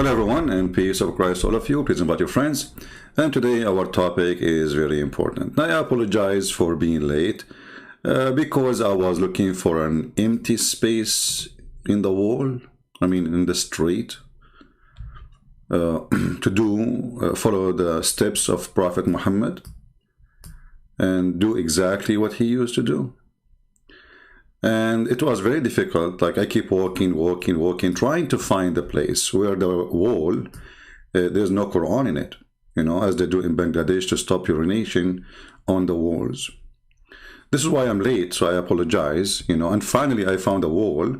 Hello everyone, and peace of Christ all of you. Please invite your friends. And today our topic is very important. I apologize for being late because I was looking for an empty space in the wall, in the street, to follow the steps of Prophet Muhammad and do exactly what he used to do. And it was very difficult. Like, I keep walking, trying to find a place where the wall, there's no Quran in it, as they do in Bangladesh to stop urination on the walls. This is why I'm late, so I apologize, and finally I found a wall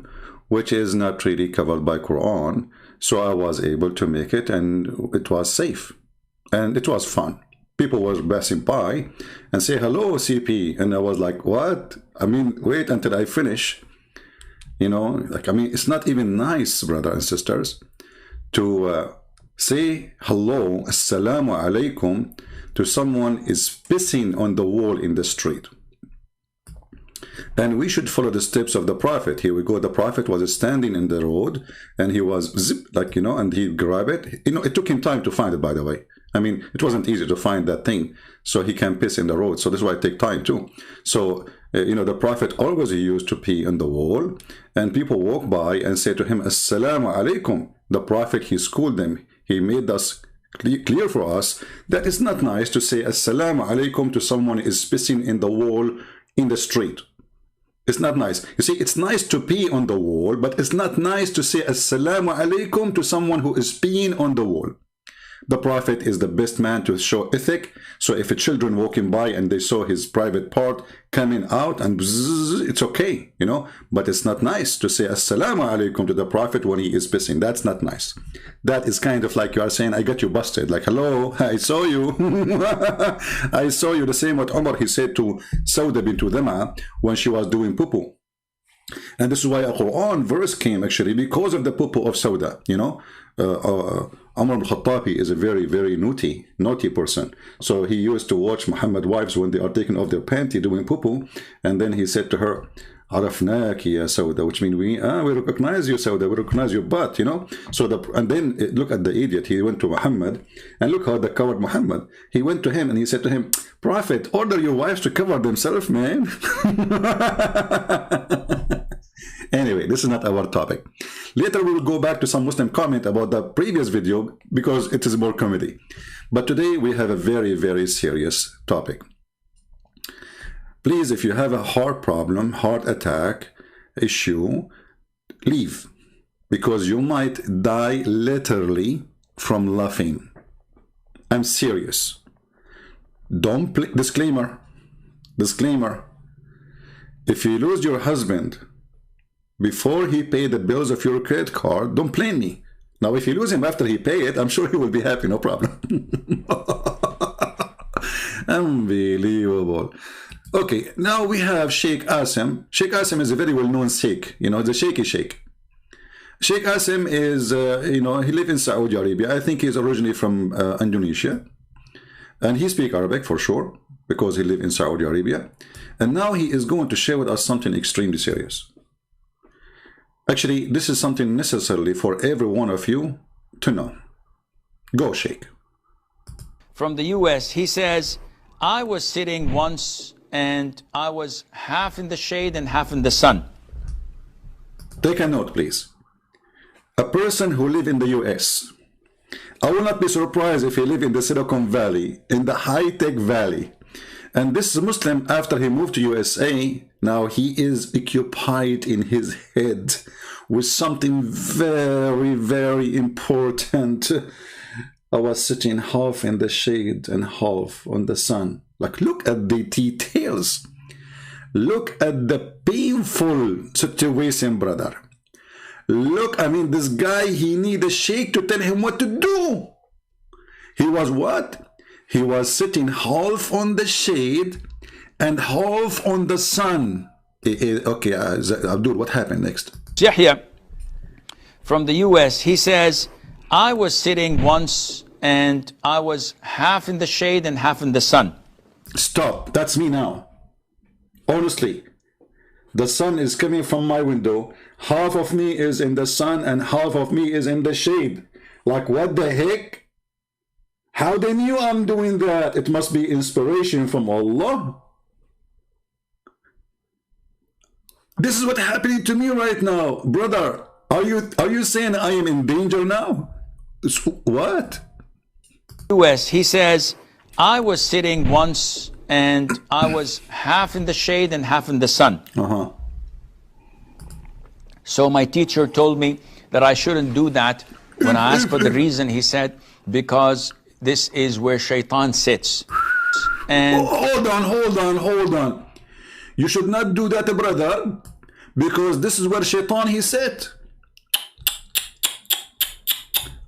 which is not really covered by Quran, so I was able to make it, and it was safe, and it was fun. People were passing by and say, hello, CP. And I was like, what? Wait until I finish. It's not even nice, brothers and sisters, to say hello, assalamu alaikum, to someone is pissing on the wall in the street. And we should follow the steps of the Prophet. Here we go. The Prophet was standing in the road, and he was and he grabbed it. It took him time to find it, by the way. It wasn't easy to find that thing, so he can piss in the road. So this is why it takes time too. So, the Prophet always used to pee on the wall, and people walk by and say to him, Assalamu alaikum. The Prophet, he schooled them. He made us clear for us that it's not nice to say Assalamu alaikum to someone who is pissing in the wall in the street. It's not nice. You see, it's nice to pee on the wall, but it's not nice to say Assalamu alaikum to someone who is peeing on the wall. The Prophet is the best man to show ethic. So if a children walking by and they saw his private part coming out and bzzz, it's okay, but it's not nice to say Assalamu alaikum to the Prophet when he is pissing. That's not nice. That is kind of like you are saying, I got you busted. Like, hello, I saw you. I saw you. The same what Umar, he said to Sauda bint Dama when she was doing poo-poo. And this is why a Quran verse came actually because of the poo-poo of Sauda, Umar al-Khattabi is a very, very naughty person. So he used to watch Muhammad wives when they are taking off their panty doing poo-poo, and then he said to her, Arafnaki ya Sauda, which means we recognize you, Sauda, we recognize your butt, and then look at the idiot. He went to Muhammad, and look how they covered Muhammad. He went to him and he said to him, Prophet, order your wives to cover themselves, man. Anyway, this is not our topic. Later we will go back to some Muslim comment about the previous video because it is more comedy. But today we have a very, very serious topic. Please, if you have a heart problem, heart attack issue, leave. Because you might die literally from laughing. I'm serious. Don't play. Disclaimer. If you lose your husband before he paid the bills of your credit card, don't blame me. Now, if you lose him after he paid it, I'm sure he will be happy, no problem. Unbelievable. Okay, now we have Sheikh Asim. Sheikh Asim is a very well-known Sheikh, the shaky Sheikh. Sheikh Asim is, he lives in Saudi Arabia. I think he's originally from Indonesia. And he speaks Arabic for sure, because he lives in Saudi Arabia. And now he is going to share with us something extremely serious. Actually, this is something necessarily for every one of you to know. Go, Sheikh. From the US, he says, I was sitting once and I was half in the shade and half in the sun. Take a note, please. A person who lives in the US, I will not be surprised if he lives in the Silicon Valley, in the high-tech valley. And this Muslim, after he moved to USA, now he is occupied in his head with something very, very important. I was sitting half in the shade and half on the sun. Like, look at the details. Look at the painful situation, brother. Look, this guy, he need a sheikh to tell him what to do. He was what? He was sitting half on the shade and half on the sun. Okay, Abdul, what happened next? Yahya, from the US, he says, I was sitting once and I was half in the shade and half in the sun. Stop. That's me now. Honestly, the sun is coming from my window. Half of me is in the sun and half of me is in the shade. Like, what the heck? How they knew I'm doing that? It must be inspiration from Allah. This is what's happening to me right now, brother. Are you saying I am in danger now? What? US, he says, I was sitting once and I was half in the shade and half in the sun. So my teacher told me that I shouldn't do that. When I asked for the reason, he said, because this is where shaitan sits. And hold on. You should not do that, brother, because this is where shaitan he sat.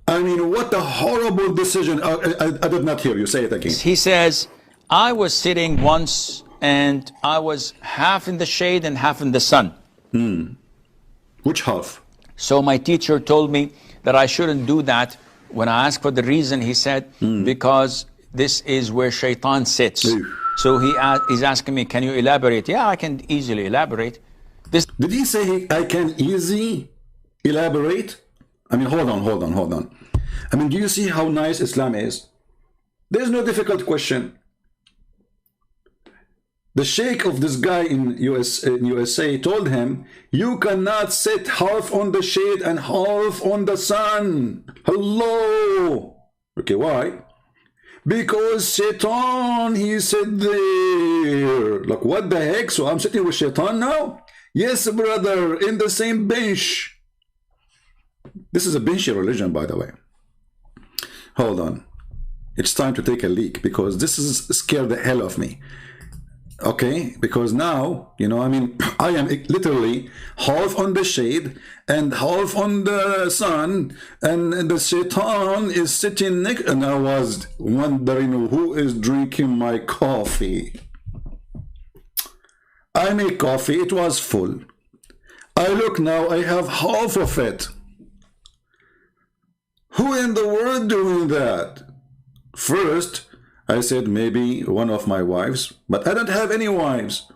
I mean, what a horrible decision. I did not hear you. Say it again. He says, I was sitting once and I was half in the shade and half in the sun. Which half? So my teacher told me that I shouldn't do that. When I asked for the reason, he said, because this is where shaitan sits. So he's asking me, can you elaborate? Yeah, I can easily elaborate. Did he say I can easily elaborate? I mean, hold on. I mean, do you see how nice Islam is? There's no difficult question. The sheikh of this guy in USA told him, you cannot sit half on the shade and half on the sun. Hello. Okay, why? Because shaitan, he said there. Like, what the heck? So I'm sitting with shaitan now? Yes, brother, in the same bench. This is a benchy religion, by the way. Hold on. It's time to take a leak, because this is scared the hell of me. Okay, because now, you know, I mean, I am literally half on the shade and half on the sun, and the shaitan is sitting next, and I was wondering who is drinking my coffee. I make coffee, it was full. I look now, I have half of it. Who in the world doing that? First, I said maybe one of my wives, but I don't have any wives.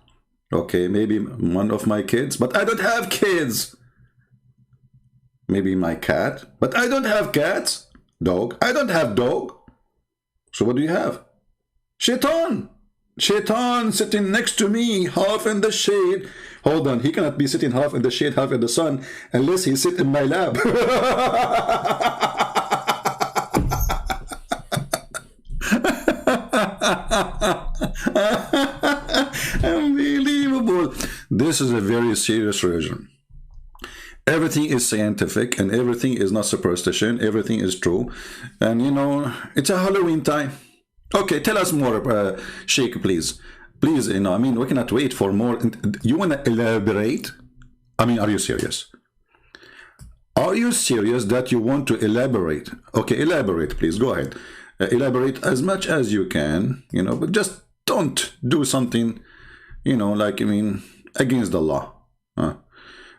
Okay, maybe one of my kids, but I don't have kids. Maybe my cat, but I don't have cats. Dog, I don't have dog. So what do you have? Shaitan. Shaitan sitting next to me, half in the shade. Hold on, he cannot be sitting half in the shade, half in the sun, unless he sit in my lap. Unbelievable. This is a very serious religion. Everything is scientific and everything is not superstition. Everything is true. And you know, it's a Halloween time. Okay, tell us more, Sheikh, please. Please, you know, I mean, we cannot wait for more. You want to elaborate? I mean, are you serious? Are you serious that you want to elaborate? Okay, elaborate, please. Go ahead. Elaborate as much as you can, you know, but just don't do something, you know, like, I mean, against the law.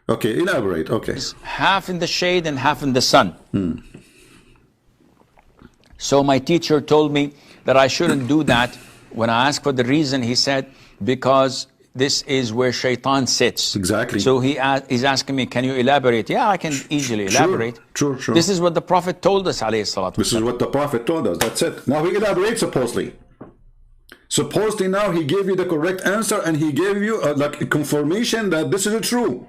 Okay, elaborate. Okay. Half in the shade and half in the sun. So my teacher told me that I shouldn't do that. When I asked for the reason, he said, because this is where shaitan sits. Exactly. So he's asking me, can you elaborate? Yeah, I can easily elaborate. Sure. This is what the Prophet told us, alayhi salatu. This is what the Prophet told us. That's it. Now he elaborates supposedly. Supposedly now he gave you the correct answer and he gave you like a confirmation that this is true.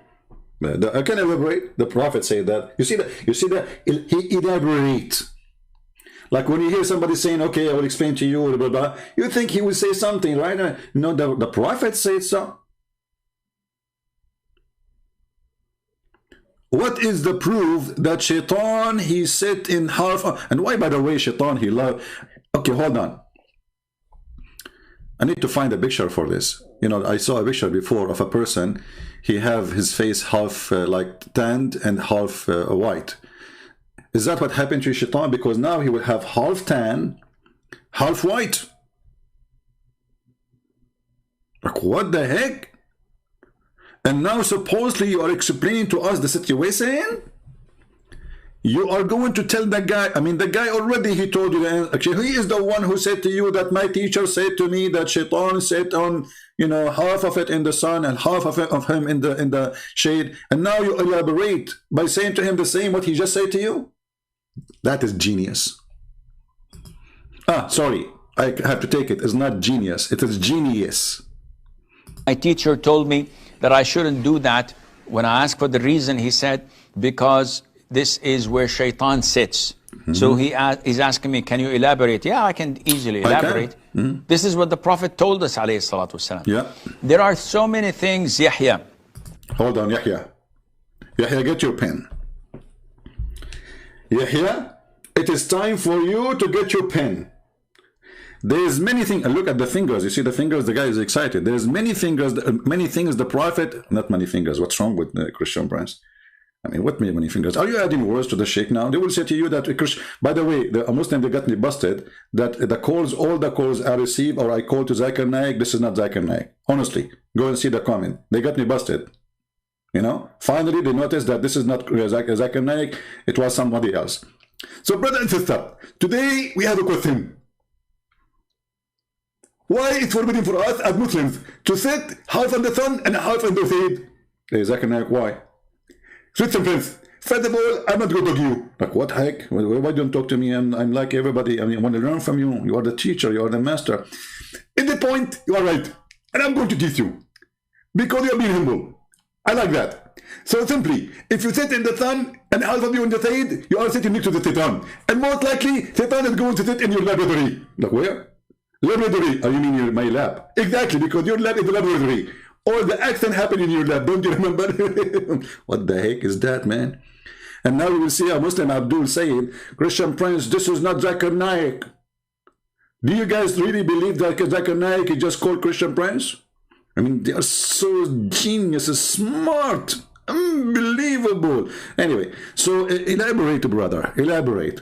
I can elaborate. The Prophet said that. You see that he elaborates. Like when you hear somebody saying, okay, I will explain to you, blah, blah, blah, you think he will say something, right? No, the Prophet said so. What is the proof that shaitan, he sit in half? And why, by the way, shaitan, he loved? Okay, hold on. I need to find a picture for this. You know, I saw a picture before of a person. He have his face half like tanned and half white. Is that what happened to shaitan? Because now he will have half tan, half white. Like, what the heck? And now supposedly you are explaining to us the situation? You are going to tell the guy, I mean, the guy already, he told you, actually, he is the one who said to you that my teacher said to me that shaitan sat on, you know, half of it in the sun and half of it of him in the shade. And now you elaborate by saying to him the same what he just said to you. That is genius. Ah, sorry. I have to take it. It's not genius. It is genius. My teacher told me that I shouldn't do that. When I asked for the reason, he said, because this is where shaitan sits. So he's asking me, can you elaborate? Yeah, I can easily elaborate. This is what the Prophet told us, alayhi salatu wasalam. Yeah. There are so many things, Yahya. Hold on, Yahya. Yahya, get your pen. Yahya, it is time for you to get your pen. There's many things. Look at the fingers. You see the fingers? The guy is excited. There's many fingers, many things the Prophet, not many fingers. What's wrong with Christian brands? I mean, what many fingers? Are you adding words to the sheikh now? They will say to you that, by the way, a Muslim, they got me busted, that the calls, all the calls I receive or I call to Zakir Naik, this is not Zakir Naik. Honestly, go and see the comment. They got me busted. You know, finally they noticed that this is not Zakir Naik, it was somebody else. So, brother and sister, today we have a question. Why it's forbidden for us as Muslims to sit half on the sun and half on the shade? Hey, Zakir Naik, why? Sweet friends, first of all, I'm not going to you. Like, what heck? Why don't you talk to me? I'm like everybody. I mean, I want to learn from you. You are the teacher. You are the master. In the point, you are right. And I'm going to teach you. Because you are being humble. I like that. So simply, if you sit in the sun and half of you in the shade, you are sitting next to the Satan. And most likely, Satan is going to sit in your laboratory. Like, where? Laboratory. Oh, you mean my lab? Exactly, because your lab is the laboratory. All the accent happened in your lab, don't you remember? What the heck is that, man? And now we will see a Muslim Abdul saying, Christian Prince, this is not Zakir Naik. Do you guys really believe that Zakir Naik is just called Christian Prince? I mean, they are so genius, smart, unbelievable. Anyway, so elaborate, brother, elaborate.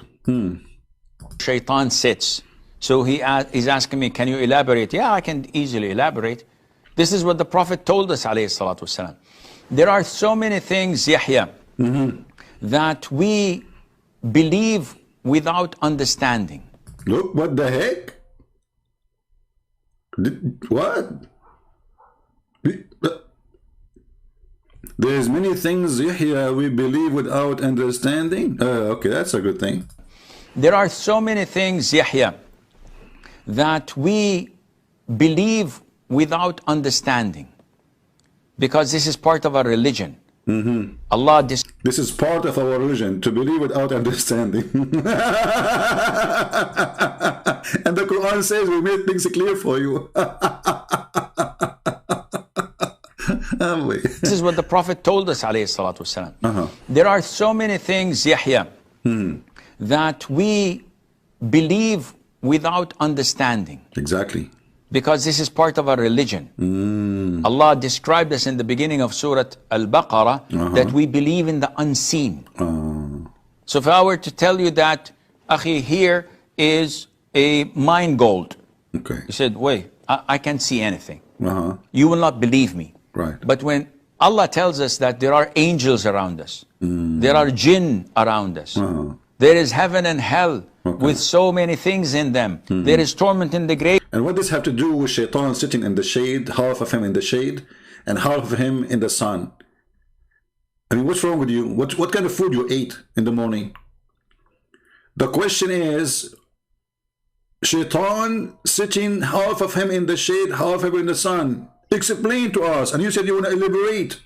Shaitan sits. So he's asking me, can you elaborate? Yeah, I can easily elaborate. This is what the Prophet told us, alayhi salatu wasalam. There are so many things, Yahya, that we believe without understanding. Look, what the heck? What? There's many things, Yahya, we believe without understanding? Okay, that's a good thing. There are so many things, Yahya, that we believe without understanding, because this is part of our religion. Allah, this is part of our religion, to believe without understanding. And the Quran says we made things clear for you. This is what the Prophet told us, alayhi salatu wasalam. There are so many things, Yahya, that we believe without understanding. Exactly. Because this is part of our religion. Allah described us in the beginning of Surah Al-Baqarah that we believe in the unseen. So if I were to tell you that, Akhi, here is a mine gold. Okay. You said, wait, I can't see anything. You will not believe me. Right. But when Allah tells us that there are angels around us, there are jinn around us, there is heaven and hell with so many things in them, there is torment in the grave. And what does have to do with Shaitan sitting in the shade, half of him in the shade, and half of him in the sun? I mean, what's wrong with you? What kind of food you ate in the morning? The question is, Shaitan sitting, half of him in the shade, half of him in the sun. Explain to us. And you said you want to elaborate.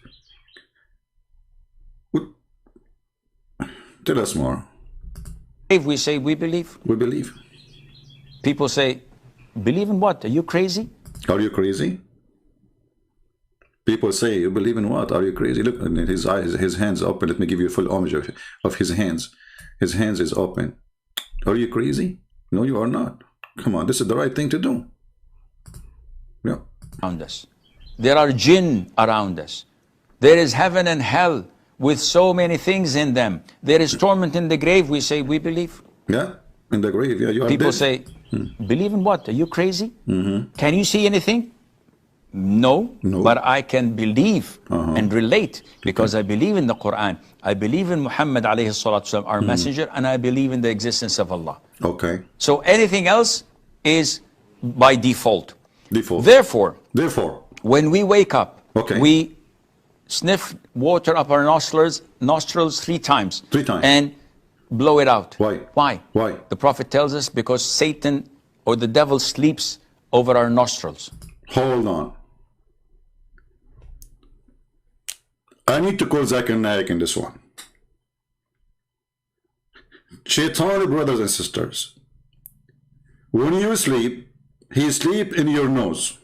Tell us more. If we say we believe. We believe. People say, believe in what? Are you crazy? Are you crazy? People say, you believe in what? Are you crazy? Look in his eyes, his hands open. Let me give you a full image of his hands. His hands is open. Are you crazy? No, you are not. Come on, this is the right thing to do. Yeah. Around us. There are jinn around us. There is heaven and hell with so many things in them. There is torment in the grave. We say, we believe. Yeah, in the grave. Yeah, you are People dead. say, believe in what? Are you crazy? Can you see anything? No, but I can believe and relate because I believe in the Quran. I believe in Muhammad alayhi salatu wasalam, our messenger, and I believe in the existence of Allah. Okay. So anything else is by default. Default. Therefore, when we wake up, we sniff water up our nostrils 3 times. 3 times. And blow it out. Why? Why? Why? The Prophet tells us because Satan or the devil sleeps over our nostrils. Hold on. I need to call Zakir Naik in this one. Shaitan, brothers and sisters, when you sleep, he sleep in your nose.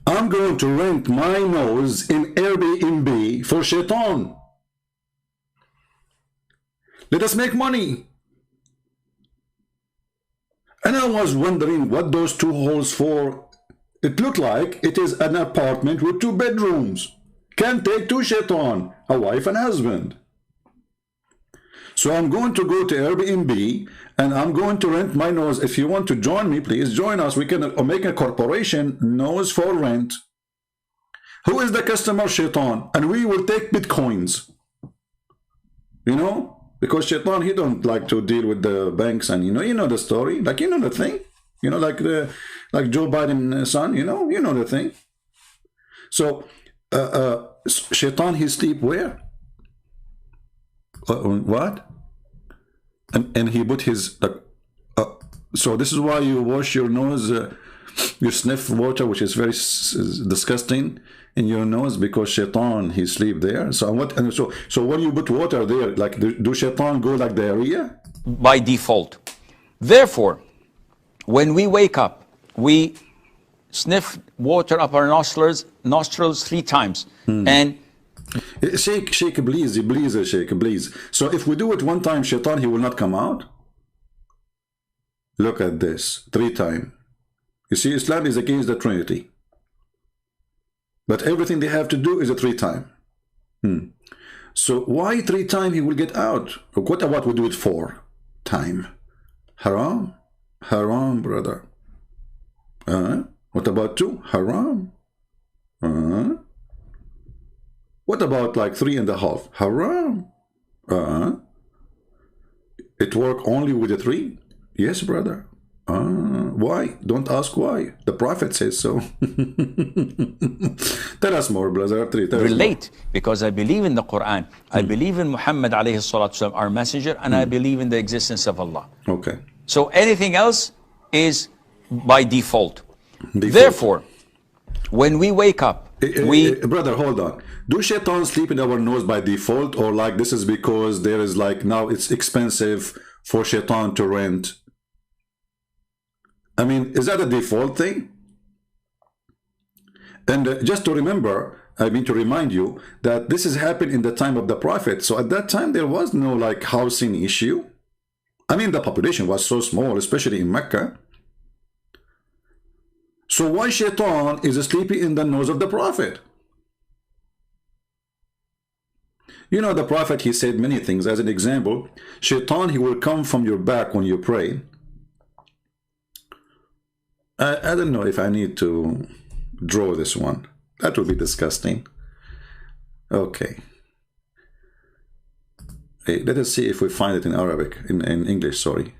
I'm going to rent my nose in Airbnb for Shaitan. Let us make money. And I was wondering what those two holes for. It looked like it is an apartment with 2 bedrooms. Can take 2 Shaitan, a wife and husband. So I'm going to go to Airbnb and I'm going to rent my nose. If you want to join me, please join us. We can make a corporation, nose for rent. Who is the customer? Shaitan. And we will take bitcoins. You know? Because Shaitan, he don't like to deal with the banks, and you know the story. Like, you know the thing. You know, like Joe Biden's son, you know the thing. So Shaitan, he sleep where? What? And he put his so this is why you wash your nose, you sniff water which is very disgusting in your nose, because Shaitan, he sleep there. So what? And so when you put water there, like do Shaitan go like diarrhea? By default. Therefore, when we wake up, we sniff water up our nostrils 3 times. And shake please, shake please. So if we do it 1 time, Shaitan, he will not come out. Look at this, 3 times. You see, Islam is against the Trinity, but everything they have to do is a 3 times. So why 3 times he will get out? What about we do it 4 times? Haram, haram, brother. What about 2? Haram. What about like 3.5? Haram. It work only with the 3? Yes, brother. Why? Don't ask why. The Prophet says so. Tell us more, brother. Relate, because I believe in the Quran. I believe in Muhammad alayhi salatu wasalam, our messenger, and I believe in the existence of Allah. Okay. So anything else is by default. Therefore, when we wake up, brother, hold on. Do Shaitan sleep in our nose by default, or like this is because there is like now it's expensive for Shaitan to rent? I mean, is that a default thing? And just to remember, I mean to remind you that this has happened in the time of the Prophet. So at that time there was no like housing issue. I mean, the population was so small, especially in Mecca. So why Shaitan is sleeping in the nose of the Prophet? You know, the Prophet, he said many things. As an example, Shaitan, he will come from your back when you pray. I don't know if I need to draw this one. That would be disgusting. Okay. Hey, let us see if we find it in Arabic, in English, sorry.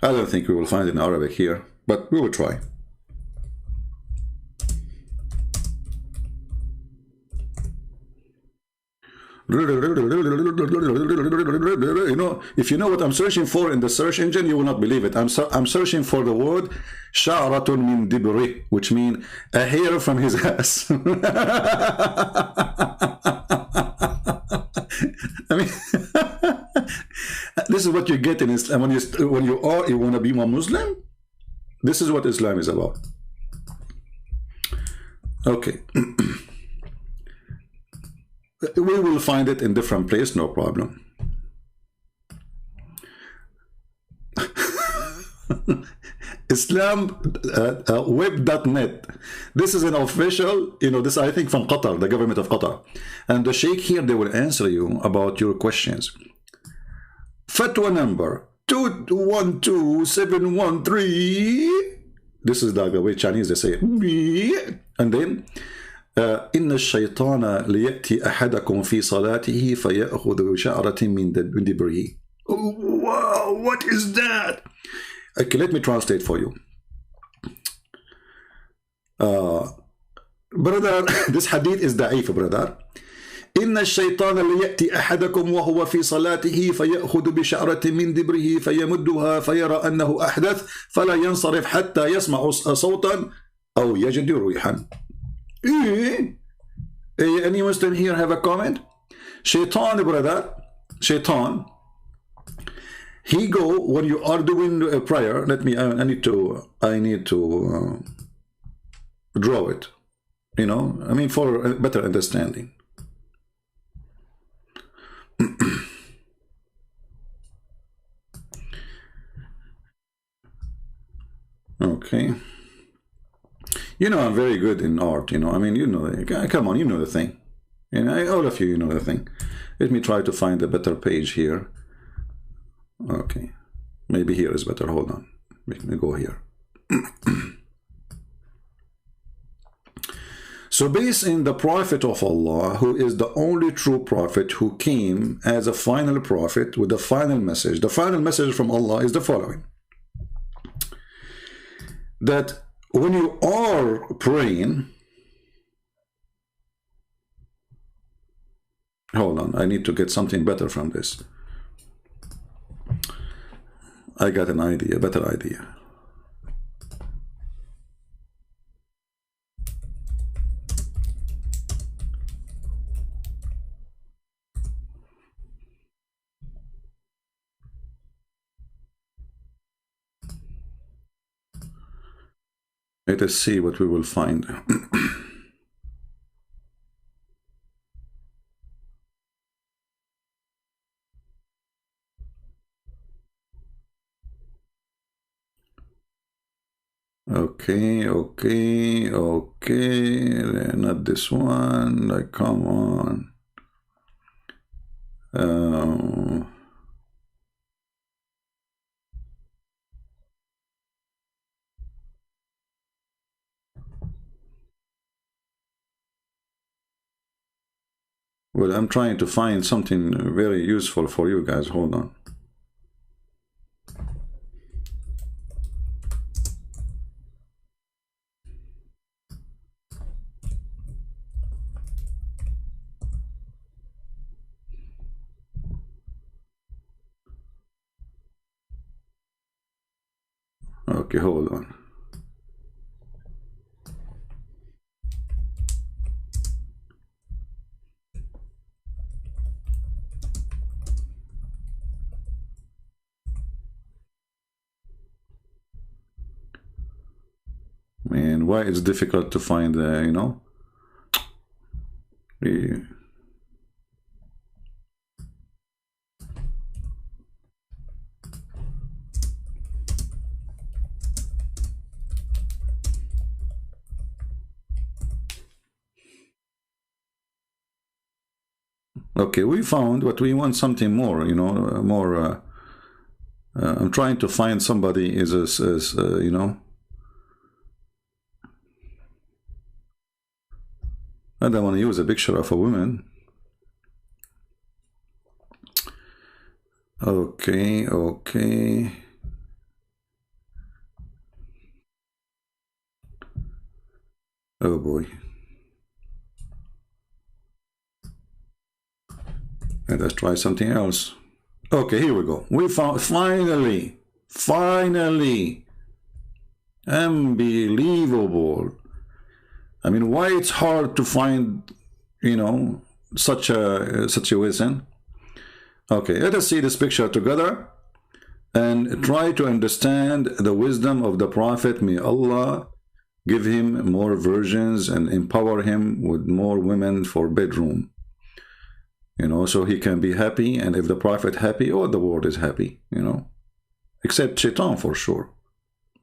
I don't think we will find it in Arabic here, but we will try. You know, if you know what I'm searching for in the search engine, you will not believe it. I'm searching for the word sha'ratun min dibri, which means a hair from his ass. I mean, this is what you get in Islam when you want to be a Muslim. This is what Islam is about. Okay. We will find it in different place, no problem. Islam web.net. This is an official, you know, this I think from Qatar, the government of Qatar. And the Sheikh here, they will answer you about your questions. Fatwa number 212713. This is like the way Chinese they say it. And then إن الشيطان ليأتي أحدكم في صلاته فيأخذ شعرة من دبره. Wow, what is that? Okay, let me translate for you. Brother, this hadith is da'if, brother. إن الشيطان ليأتي أحدكم وهو في صلاته فيأخذ بشعرة من دبره فيمدها فيرى أنه أحدث فلا ينصرف حتى يسمع صوتا أو يجد ريحا. Any Muslim here have a comment? Shaitan, brother, Shaitan, he go when you are doing a prayer. Let me. I need to draw it. You know, I mean, for a better understanding. Okay. You know, I'm very good in art, you know. I mean, you know, come on, you know the thing. You know, all of you, you know the thing. Let me try to find a better page here. Okay. Maybe here is better. Hold on. Let me go here. So based in the Prophet of Allah, who is the only true prophet who came as a final prophet with the final message. The final message from Allah is the following. That when you are praying, hold on, I need to get something better from this. I got an idea, better idea. Let us see what we will find. Okay, not this one, like, come on. Well, I'm trying to find something very useful for you guys. Hold on. Okay, hold on. Man, why it's difficult to find, you know? Okay, we found, but we want something more, you know, more. I'm trying to find somebody you know. I don't want to use a picture of a woman. Okay. Oh boy. Let us try something else. Okay, here we go. We found, finally, unbelievable. I mean, why it's hard to find, you know, such a situation. Okay, let us see this picture together and try to understand the wisdom of the Prophet. May Allah give him more virgins and empower him with more women for bedroom. You know, so he can be happy, and if the Prophet happy, all the world is happy, you know, except Shaitan for sure,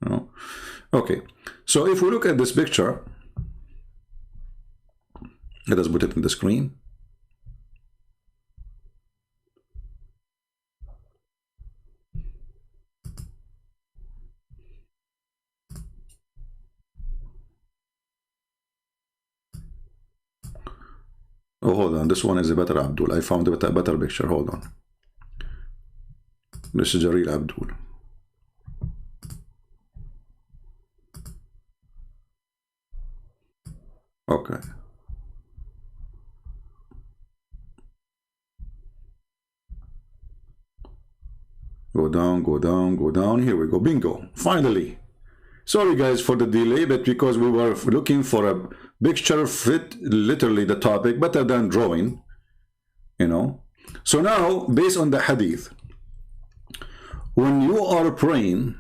you know. Okay, so if we look at this picture, let us put it in the screen. Oh, hold on. This one is a better Abdul. I found a better picture. Hold on. This is Jareel Abdul. Okay. Go down, go down, go down. Here we go. Bingo. Finally. Sorry guys for the delay, but because we were looking for a picture fit literally the topic better than drawing, you know. So now, based on the hadith, when you are praying,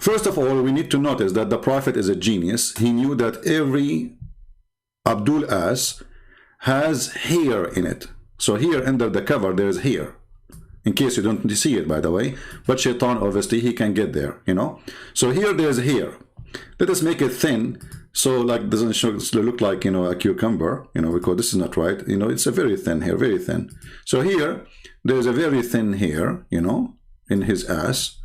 first of all, we need to notice that the Prophet is a genius. He knew that every Abdul As has hair in it. So here under the cover there is hair. In case you don't see it, by the way. But Shaitan, obviously, he can get there, you know. So here there's hair. Let us make it thin, so like doesn't look like, you know, a cucumber, you know, because this is not right. You know, it's a very thin hair, very thin. So here there's a very thin hair, you know, in his ass.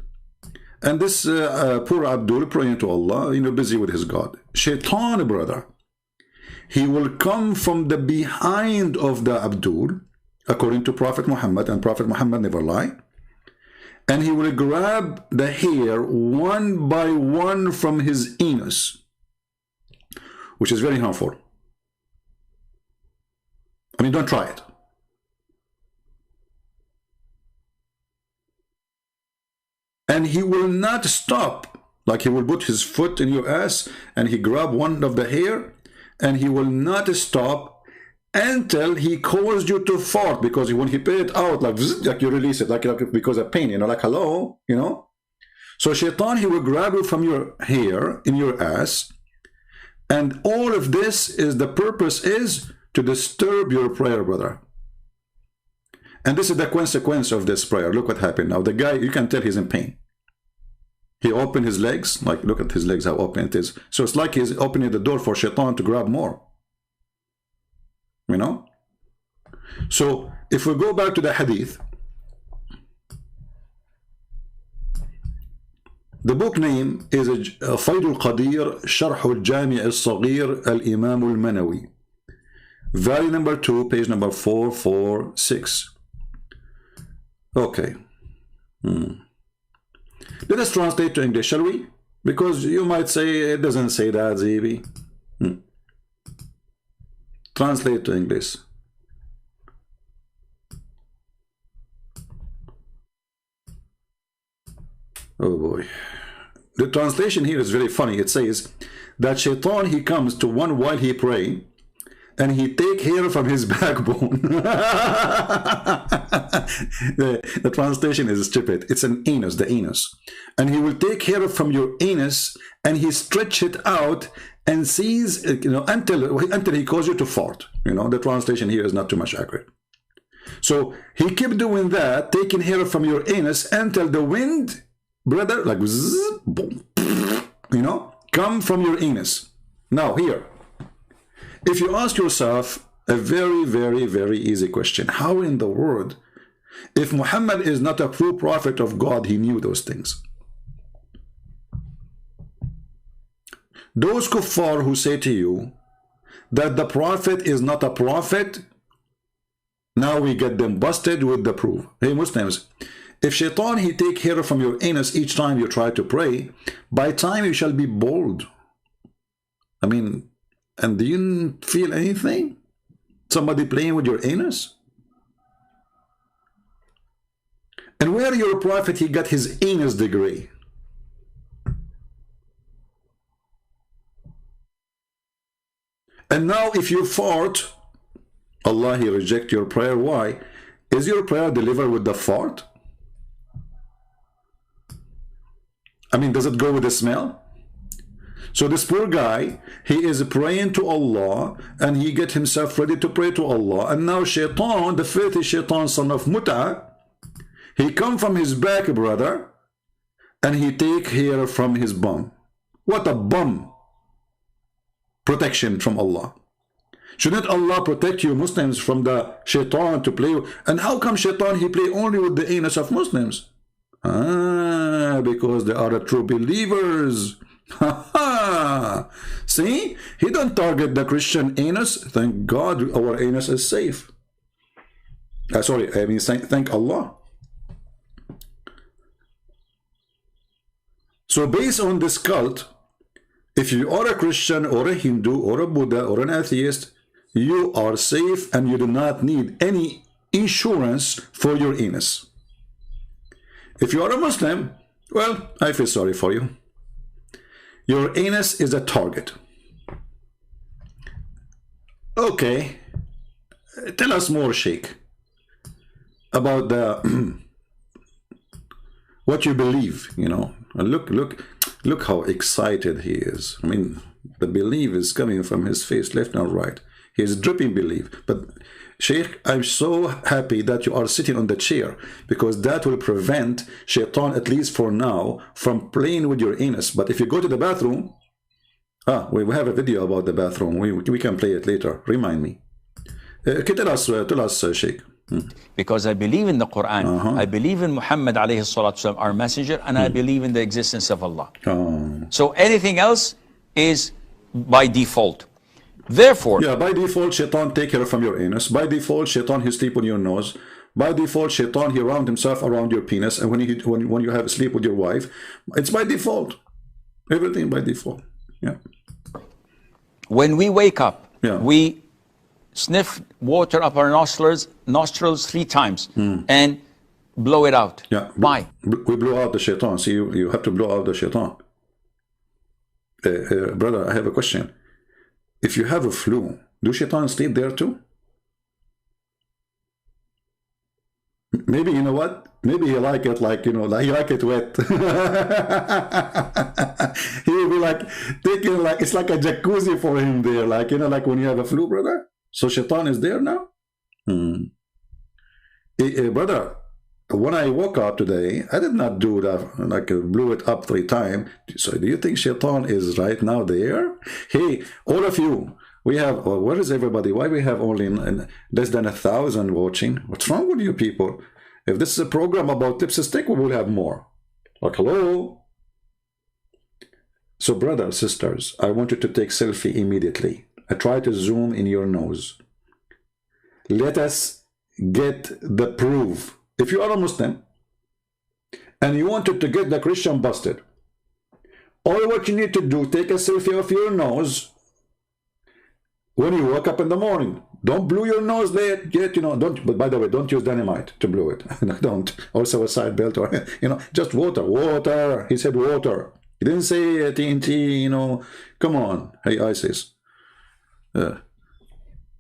And this poor Abdul praying to Allah, you know, busy with his God. Shaitan, brother, he will come from the behind of the Abdul, according to Prophet Muhammad, and Prophet Muhammad never lie, and he will grab the hair one by one from his anus, which is very harmful. I mean, don't try it. And he will not stop. Like he will put his foot in your ass and he grab one of the hair, and he will not stop until he caused you to fart, because when he pay it out, like you release it, like because of pain, you know, like hello, you know. So Shaitan, he will grab you from your hair in your ass, and all of this is, the purpose is to disturb your prayer, brother. And this is the consequence of this prayer. Look what happened now. The guy, you can tell he's in pain. He opened his legs, like look at his legs, how open it is. So it's like he's opening the door for Shaitan to grab more. You know? So if we go back to the hadith, the book name is Fayd al-Qadir Sharh al-Jami' al-Saghir al-Imam al-Manawi, volume number 2, page number 446. Okay. Let us translate to English, shall we? Because you might say it doesn't say that, Zibi. Translate to English. Oh boy. The translation here is very funny. It says that Shaitan, he comes to one while he pray, and he take hair from his backbone. the translation is stupid. It's an anus, the anus. And he will take hair from your anus and he stretch it out and sees, you know, until he causes you to fart. You know, the translation here is not too much accurate. So he kept doing that, taking hair from your anus until the wind, brother, like zzz, boom, you know, come from your anus. Now here, if you ask yourself a very, very, very easy question, how in the world, if Muhammad is not a true prophet of God, he knew those things? Those kuffar who say to you that the prophet is not a prophet, now we get them busted with the proof. Hey Muslims, if Shaitan, he take hair from your anus each time you try to pray, by time you shall be bald. I mean, and do you feel anything? Somebody playing with your anus? And where your prophet, he got his anus degree? And now if you fart, Allah, he reject your prayer. Why? Is your prayer delivered with the fart? I mean, does it go with the smell? So this poor guy, he is praying to Allah, and he get himself ready to pray to Allah. And now Shaitan, the filthy Shaitan, son of Muta, he come from his back, brother, and he take hair from his bum. What a bum protection from Allah. Shouldn't Allah protect you Muslims from the Shaitan to play? And how come Shaitan, he play only with the anus of Muslims? Because they are the true believers. See, he don't target the Christian anus. Thank God our anus is safe. Sorry, I mean thank Allah. So based on this cult, If you are a Christian or a Hindu or a Buddha or an atheist, you are safe and you do not need any insurance for your anus. If you are a Muslim, well, I feel sorry for you. Your anus is a target. Okay, tell us more, Sheikh, about the what you believe. You know, look how excited he is. I mean, the belief is coming from his face, left and right. He is dripping belief. But Sheikh, I'm so happy that you are sitting on the chair, because that will prevent Shaitan, at least for now, from playing with your anus. But if you go to the bathroom, we have a video about the bathroom. We can play it later. Remind me. Tell us, Sheikh. Because I believe in the Quran, I believe in Muhammad alayhi salatu wasalam, our messenger, and I believe in the existence of Allah. So anything else is by default. Therefore, yeah, by default, Shaitan take care from your anus. By default, Shaitan he sleep on your nose. By default, Shaitan he round himself around your penis. And when you have sleep with your wife, it's by default. Everything by default. Yeah. When we wake up, yeah, we sniff water up our nostrils 3 times and blow it out. Yeah. Why? We blow out the Shaitan. See, you have to blow out the Shaitan. Brother, I have a question. If you have a flu, do Shaitan sleep there too? Maybe, you know what? Maybe he like it like, you know, like he like it wet. He will be like taking, like, it's like a jacuzzi for him there, like, you know, like when you have a flu, brother. So Shaitan is there now? Brother, when I woke up today, I did not do that, like blew it up 3 times. So do you think Shaitan is right now there? Hey, all of you, we have, where is everybody? Why we have only less than 1,000 watching? What's wrong with you people? If this is a program about tips and stick, we will have more. Like, hello? So brothers, sisters, I want you to take selfie immediately. I try to zoom in your nose. Let us get the proof. If you are a Muslim and you wanted to get the Christian busted, all what you need to do, take a selfie of your nose when you wake up in the morning. Don't blow your nose there yet, you know, don't, but by the way, don't use dynamite to blow it. Don't. Also a side belt or, you know, just water, water. He said water. He didn't say TNT, you know. Come on. Hey, ISIS.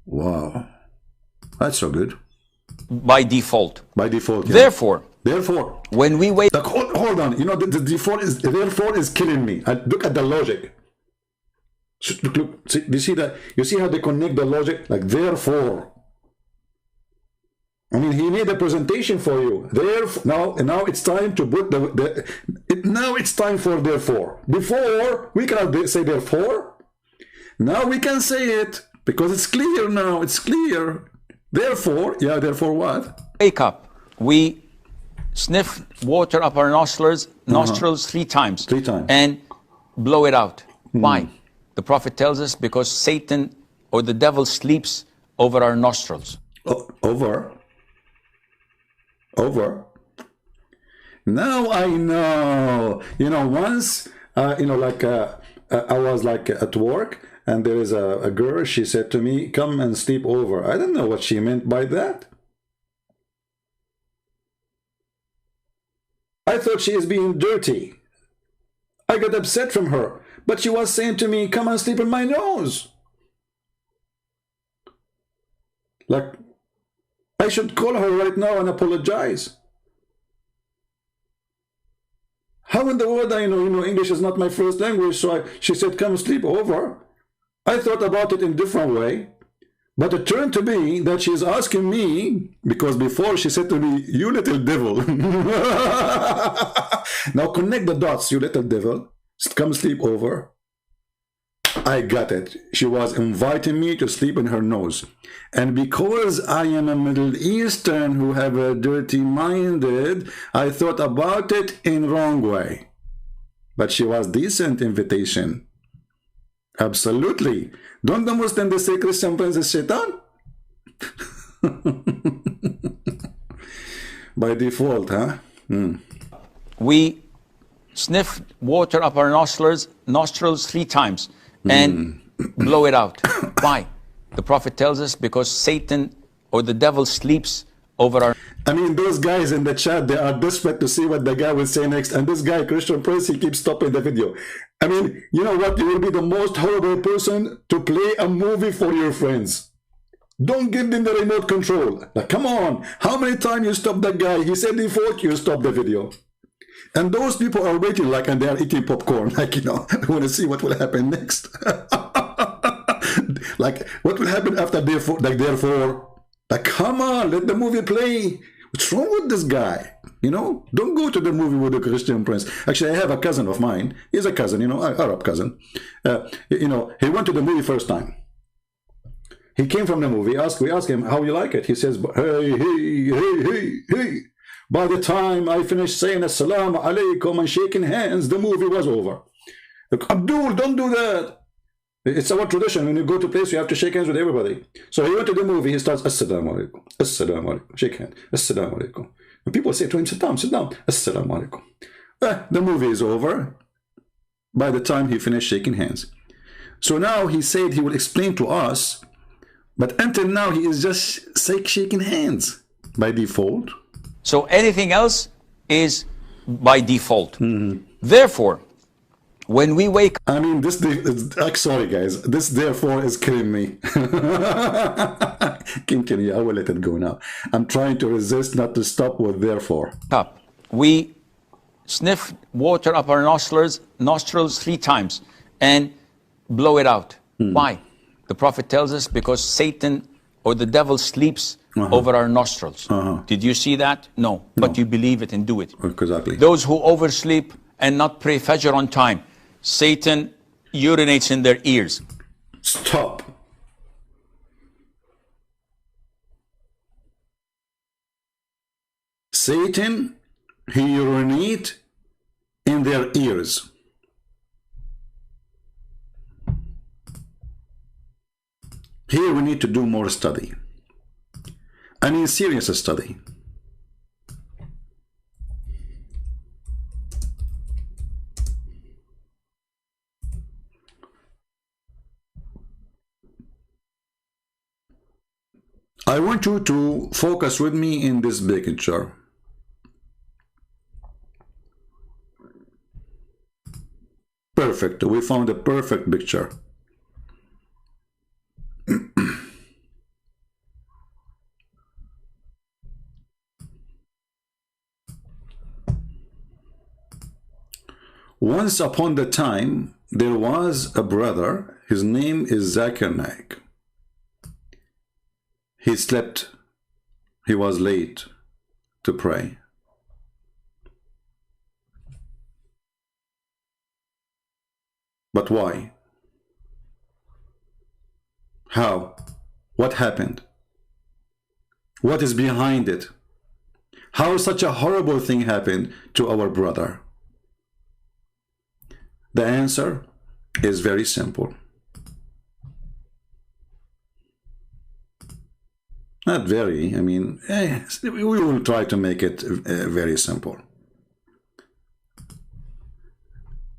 Wow. That's so good. By default. By default, yeah. Therefore, when we wake... Like, hold on. You know, the default is... Therefore is killing me. Look at the logic. Look. See, you see that? You see how they connect the logic? Like, therefore. I mean, he made a presentation for you. Therefore, now it's time to put now it's time for therefore. Before, we cannot say therefore. Now we can say it. Because it's clear now. It's clear. Therefore, yeah, therefore what? Wake up. We sniff water up our nostrils 3 times. 3 times. And blow it out. Why? The Prophet tells us because Satan or the devil sleeps over our nostrils. Over? Now I know. You know, once, you know, like I was like at work, and there is a girl, she said to me, come and sleep over. I don't know what she meant by that. I thought she is being dirty. I got upset from her. But she was saying to me, come and sleep in my nose. Like, I should call her right now and apologize. How in the world I know, English is not my first language, so she said, come sleep over. I thought about it in a different way, but it turned to be that she's asking me, because before she said to me, you little devil. Now connect the dots, you little devil. Come sleep over. I got it. She was inviting me to sleep in her nose. And because I am a Middle Eastern who have a dirty-minded, I thought about it in wrong way. But she was decent invitation. Absolutely. Don't the Muslims, they say Christian friends is Shaitan? By default, huh? We sniff water up our nostrils 3 times and blow it out. Why? The Prophet tells us because Satan or the devil sleeps over our... I mean, those guys in the chat, they are desperate to see what the guy will say next. And this guy, Christian Prince, he keeps stopping the video. I mean, you know what? You will be the most horrible person to play a movie for your friends. Don't give them the remote control. Like, come on. How many times you stop that guy? He said before you stop the video. And those people are waiting, like, and they are eating popcorn. Like, you know, I want to see what will happen next. Like, what will happen after therefore? Like, therefore. Like, come on, let the movie play. What's wrong with this guy? You know, don't go to the movie with the Christian Prince. Actually, I have a cousin of mine. He's a cousin, you know, an Arab cousin. You know, he went to the movie first time. He came from the movie. We asked him how you like it. He says, hey. By the time I finished saying assalamu alaikum and shaking hands, the movie was over. Look, Abdul, don't do that. It's our tradition. When you go to a place, you have to shake hands with everybody. So he went to the movie. He starts, assalamu alaikum, assalamu alaikum, shake hands, assalamu alaikum. And people say to him, sit down, assalamu alaikum. The movie is over by the time he finished shaking hands. So now he said he will explain to us, but until now he is just shaking hands by default. So anything else is by default. Therefore, when we wake up... I mean, sorry guys, this therefore is killing me. Continue, I will let it go now. I'm trying to resist not to stop with therefore. We sniff water up our nostrils 3 times and blow it out. Why? The Prophet tells us because Satan or the devil sleeps over our nostrils. Did you see that? No. But you believe it and do it. Exactly. Those who oversleep and not pray Fajr on time, Satan urinates in their ears. Stop. Satan, he urinates in their ears. Here we need to do more study. I mean, serious study. I want you to focus with me in this picture. Perfect. We found a perfect picture. Once upon the time, there was a brother. His name is Zakir Naik. He slept. He was late to pray. But why? How? What happened? What is behind it? How such a horrible thing happened to our brother? The answer is very simple. Not very, I mean, we will try to make it very simple.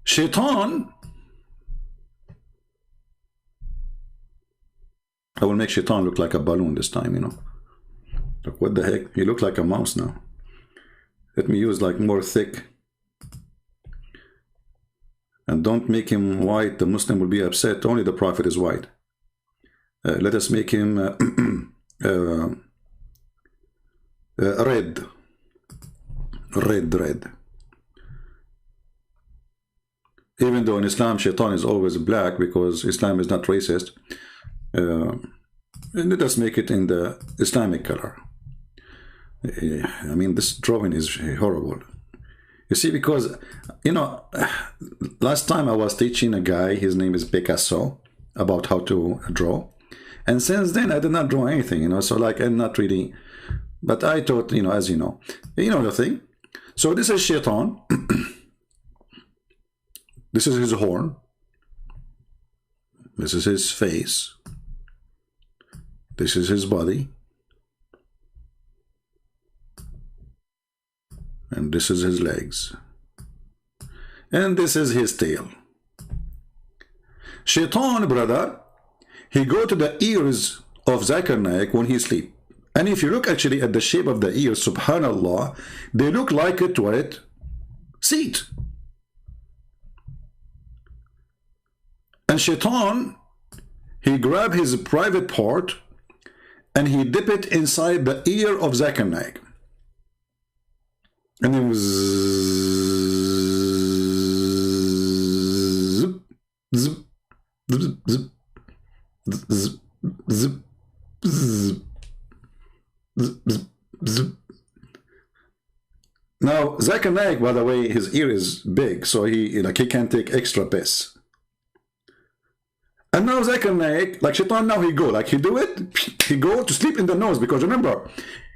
Shaitan, I will make Shaitan look like a balloon this time, you know. Look, what the heck? He looks like a mouse now. Let me use like more thick. And don't make him white. The Muslim will be upset. Only the Prophet is white. Let us make him red. Red. Even though in Islam, Shaitan is always black because Islam is not racist. Let us make it in the Islamic color. I mean, this drawing is horrible. You see, because, you know, last time I was teaching a guy, his name is Picasso, about how to draw. And since then, I did not draw anything, you know, so like, I'm not really, but I thought, you know, as you know the thing. So this is Shaitan. This is his horn. This is his face. This is his body. And this is his legs. And this is his tail. Shaitan, brother, he go to the ears of Zakir Naik when he sleep. And if you look actually at the shape of the ears, subhanallah, they look like a toilet seat. And Shaitan, he grab his private part and he dip it inside the ear of Zakir Naik. And it was zip, zip, zip, zip, zip, zip, zip, zip, zip. Now, Zakir Naik, by the way, his ear is big, so he can't take extra piss. And now Zakir Naik, like Shaitan, now he go to sleep in the nose, because remember,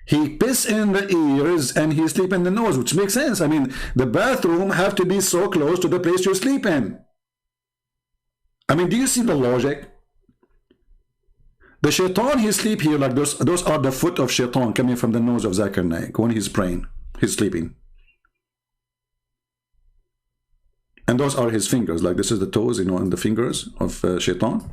he piss in the ears and he sleep in the nose, which makes sense. I mean, the bathroom have to be so close to the place you sleep in. I mean, do you see the logic? The Shaitan, he sleep here like those are the foot of Shaitan coming from the nose of Zakir Naik when he's praying, he's sleeping. And those are his fingers, like this is the toes, and the fingers of Shaitan.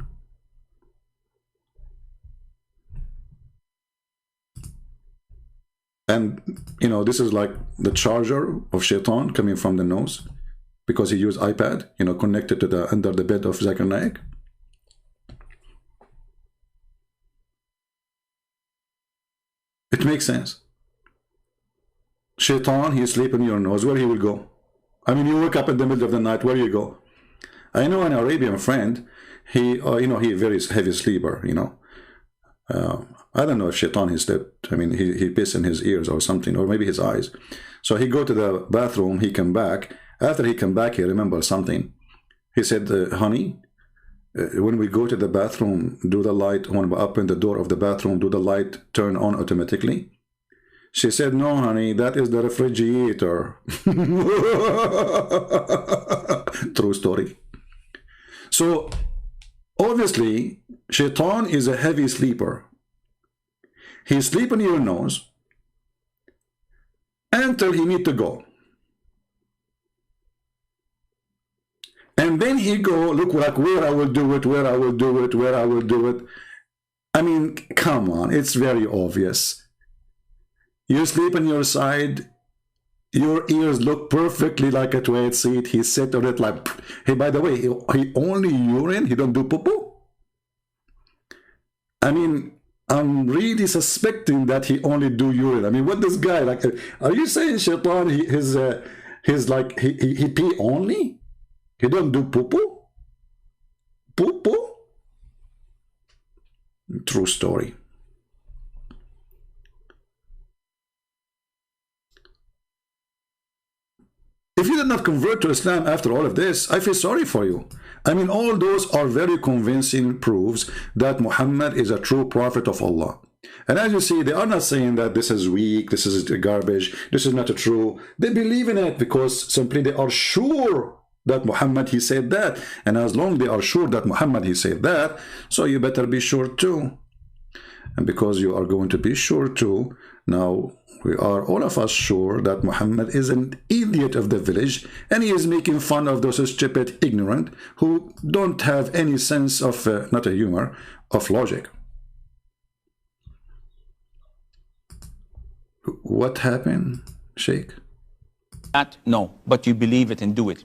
And, this is like the charger of Shaitan coming from the nose, because he used iPad, connected to under the bed of Zakir Naik. It makes sense. Shaitan, he sleep in your nose, where he will go? I mean, you wake up in the middle of the night, where you go? I know an Arabian friend, he very heavy sleeper, I don't know if Shaitan he slept. I mean, he pissed in his ears or something, or maybe his eyes. So he go to the bathroom, he come back. After he come back, he remembers something. He said, honey, when we go to the bathroom, do the light, when we open the door of the bathroom, do the light turn on automatically? She said, no, honey, that is the refrigerator. True story. So, obviously, Shaitan is a heavy sleeper. He sleep in your nose until he need to go. And then he go, look, like, where I will do it, where I will do it, where I will do it. I mean, come on, it's very obvious. You sleep on your side, your ears look perfectly like a toilet seat. He sit on it like, hey, by the way, he only urine, he don't do poo-poo? I mean, I'm really suspecting that he only do urine. I mean, what this guy, like, are you saying Shaitan, his like, he pee only? He don't do poo-poo? Poo-poo? True story. If you did not convert to Islam after all of this, I feel sorry for you. I mean, all those are very convincing proofs that Muhammad is a true prophet of Allah. And as you see, they are not saying that this is weak, this is garbage, this is not true. They believe in it because simply they are sure that Muhammad, he said that. And as long as they are sure that Muhammad, he said that, so you better be sure too. And because you are going to be sure too, now we are all of us sure that Muhammad is an idiot of the village, and he is making fun of those stupid ignorant who don't have any sense of, not a humor, of logic. What happened, Sheikh? No, but you believe it and do it.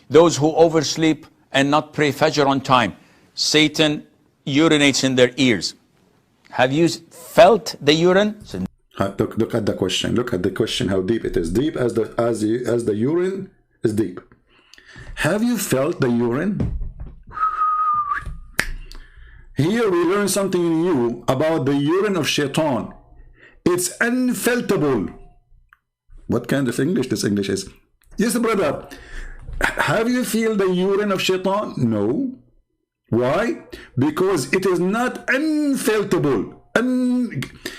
Those who oversleep and not pray Fajr on time, Satan urinates in their ears. Have you felt the urine? Look at the question. Look at the question, how deep it is. Deep as the urine is deep. Have you felt the urine? Here we learn something new about the urine of Shaitan. It's unfeltable. What kind of English this English is? Yes, brother. Have you feel the urine of Shaitan? No. Why? Because it is not unfeltable.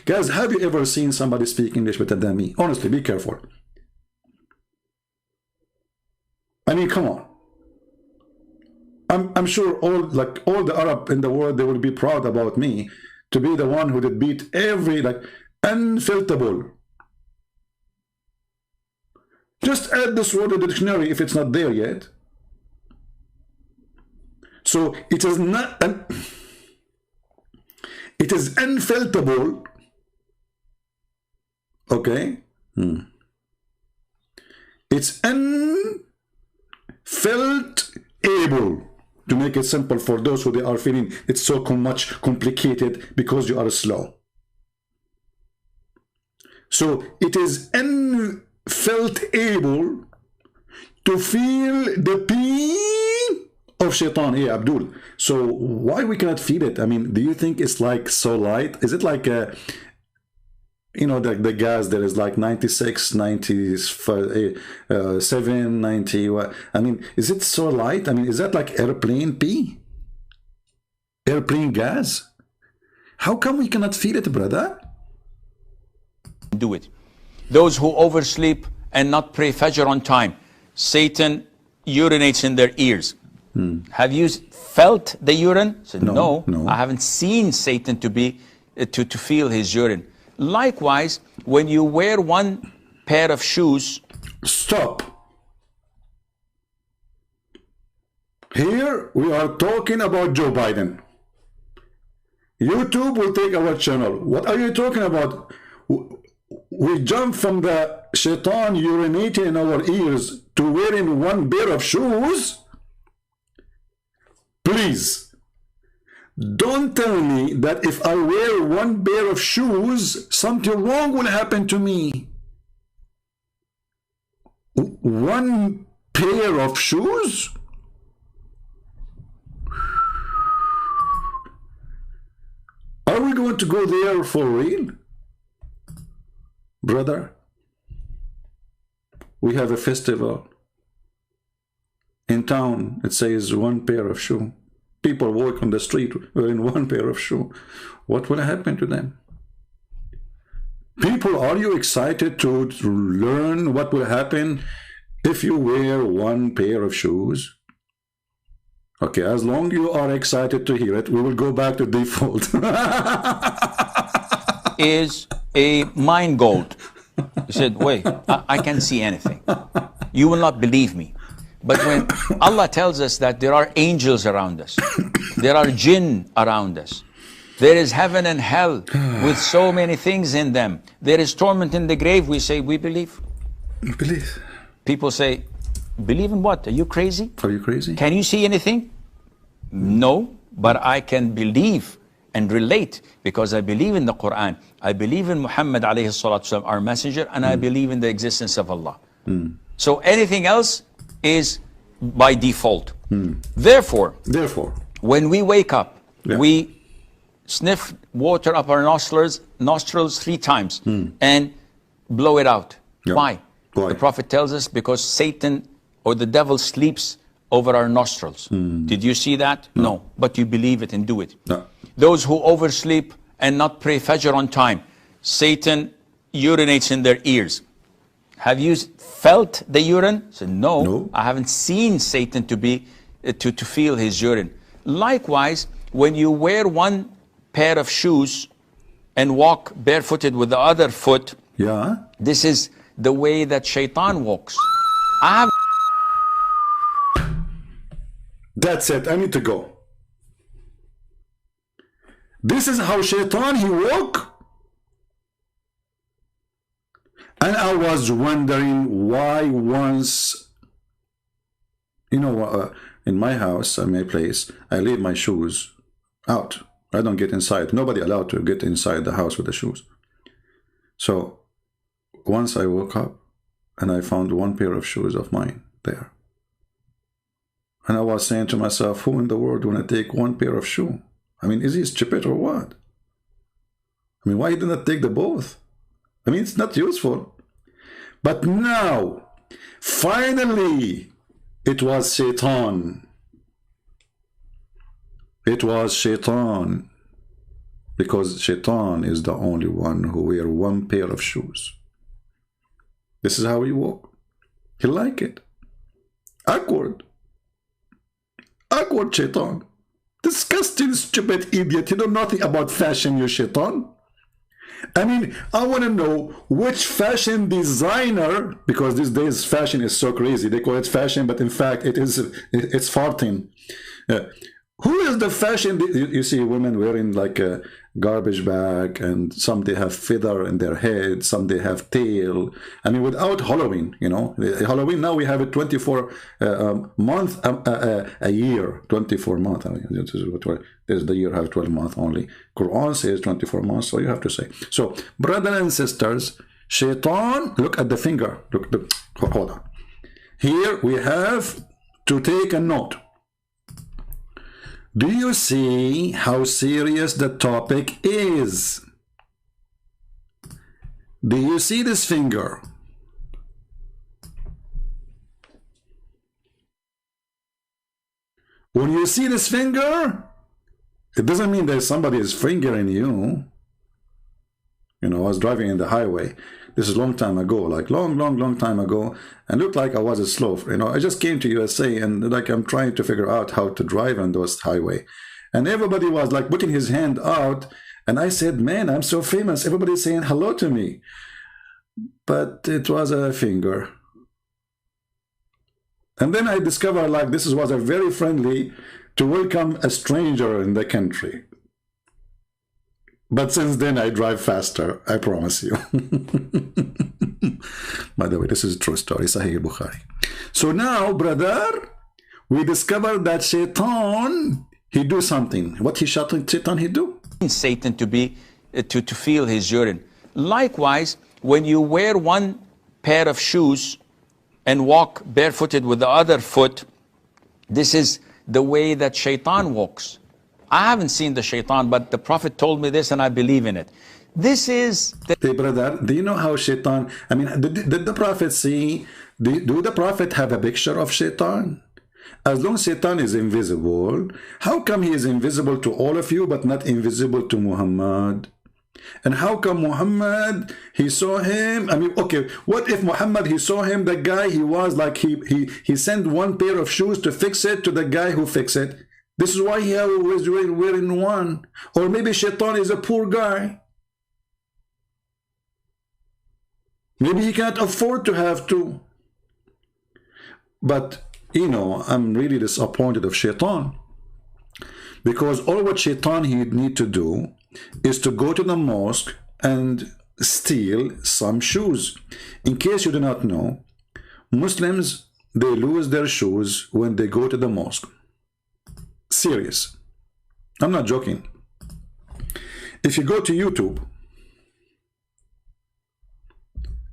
Guys, have you ever seen somebody speak English better than me? Honestly, be careful. I mean, come on. I'm sure all the Arab in the world, they will be proud about me to be the one who did beat every unfilterable. Just add this word to the dictionary if it's not there yet. So it is not it is unfilterable. Okay. It's unfilterable, to make it simple for those who they are feeling it's so much complicated because you are slow. So it is unfilterable to feel the pain of shaitan. Hey, Abdul. So why we cannot feel it? I mean, do you think it's like so light? Is it like a, you know, the gas that is like 96, 97, 90? I mean, is it so light? I mean, is that like airplane pee? Airplane gas? How come we cannot feel it, brother? Do it. Those who oversleep and not pray Fajr on time, Satan urinates in their ears. Have you felt the urine? Said, no, I haven't seen Satan to feel his urine. Likewise, when you wear one pair of shoes. Stop. Here we are talking about Joe Biden. YouTube will take our channel. What are you talking about? We jump from the shaitan urinating in our ears to wearing one pair of shoes? Please, don't tell me that if I wear one pair of shoes, something wrong will happen to me. One pair of shoes? Are we going to go there for real? Brother, we have a festival in town. It says one pair of shoe. People walk on the street wearing one pair of shoe. What will happen to them? People, are you excited to learn what will happen if you wear one pair of shoes? Okay, as long as you are excited to hear it, we will go back to default. Is a mind gold. He said, wait, I can't see anything. You will not believe me. But when Allah tells us that there are angels around us, there are jinn around us, there is heaven and hell with so many things in them, there is torment in the grave, we say, we believe. We believe. People say, believe in what? Are you crazy? Are you crazy? Can you see anything? No, but I can believe and relate because I believe in the Qur'an. I believe in Muhammad alayhi salatu wasalam, our messenger, and I believe in the existence of Allah. So anything else is by default. Therefore, when we wake up, we sniff water up our nostrils 3 times and blow it out. Why? The Prophet tells us because Satan or the devil sleeps over our nostrils. Did you see that? No. But you believe it and do it. Those who oversleep and not pray Fajr on time, Satan urinates in their ears. Have you felt the urine? Said, no, I haven't seen Satan to feel his urine. Likewise, when you wear one pair of shoes and walk barefooted with the other foot, this is the way that shaitan walks. That's it, I need to go. This is how shaitan he walk. And I was wondering why once, you know, in my house, in my place, I leave my shoes out. I don't get inside. Nobody allowed to get inside the house with the shoes. So once I woke up and I found one pair of shoes of mine there. And I was saying to myself, who in the world want to take one pair of shoe? I mean, is he stupid or what? I mean, why did not take the both? I mean, it's not useful. But now, finally, it was shaitan. It was shaitan. Because shaitan is the only one who wear one pair of shoes. This is how he walk. He like it. Awkward. Awkward shaitan. Disgusting, stupid idiot. You know nothing about fashion, you shaitan. I mean, I want to know which fashion designer, because these days fashion is so crazy. They call it fashion, but in fact it's farting. Who is the fashion? You see women wearing like a garbage bag, and some they have feather in their head, some they have tail. I mean, without Halloween, you know, Halloween now we have it 24 month a year, 24 month. I mean, there's the year have 12 months only. Quran says 24 months, so you have to say. So, brothers and sisters, Shaitan, look at the finger. Look, hold on. Here we have to take a note. Do you see how serious the topic is? Do you see this finger? When you see this finger, it doesn't mean that somebody is fingering you. You know, I was driving in the highway. This is a long time ago, like long time ago, and looked like I was a slow. You know, I just came to USA and like I'm trying to figure out how to drive on those highway. And everybody was like putting his hand out, and I said, man, I'm so famous. Everybody's saying hello to me. But it was a finger. And then I discovered like this was a very friendly to welcome a stranger in the country. But since then, I drive faster, I promise you. By the way, this is a true story, Sahih Bukhari. So now, brother, we discovered that Shaitan, he do something. What Shaitan he do? Satan to be to feel his urine. Likewise, when you wear one pair of shoes and walk barefooted with the other foot, this is the way that Shaitan walks. I haven't seen the Shaitan, but the Prophet told me this and I believe in it. This is the... Hey brother, do you know how Shaitan, I mean, did the Prophet see, do the Prophet have a picture of Shaitan? As long as Shaitan is invisible, how come he is invisible to all of you but not invisible to Muhammad? And how come Muhammad, he saw him? I mean, okay, what if Muhammad, he saw him, the guy, he was like, he sent one pair of shoes to fix it to the guy who fixed it. This is why he was wearing one. Or maybe Shaitan is a poor guy. Maybe he can't afford to have two. But, you know, I'm really disappointed of Shaitan. Because all what Shaitan he need to do is to go to the mosque and steal some shoes. In case you do not know, Muslims, they lose their shoes when they go to the mosque. Serious. I'm not joking. If you go to YouTube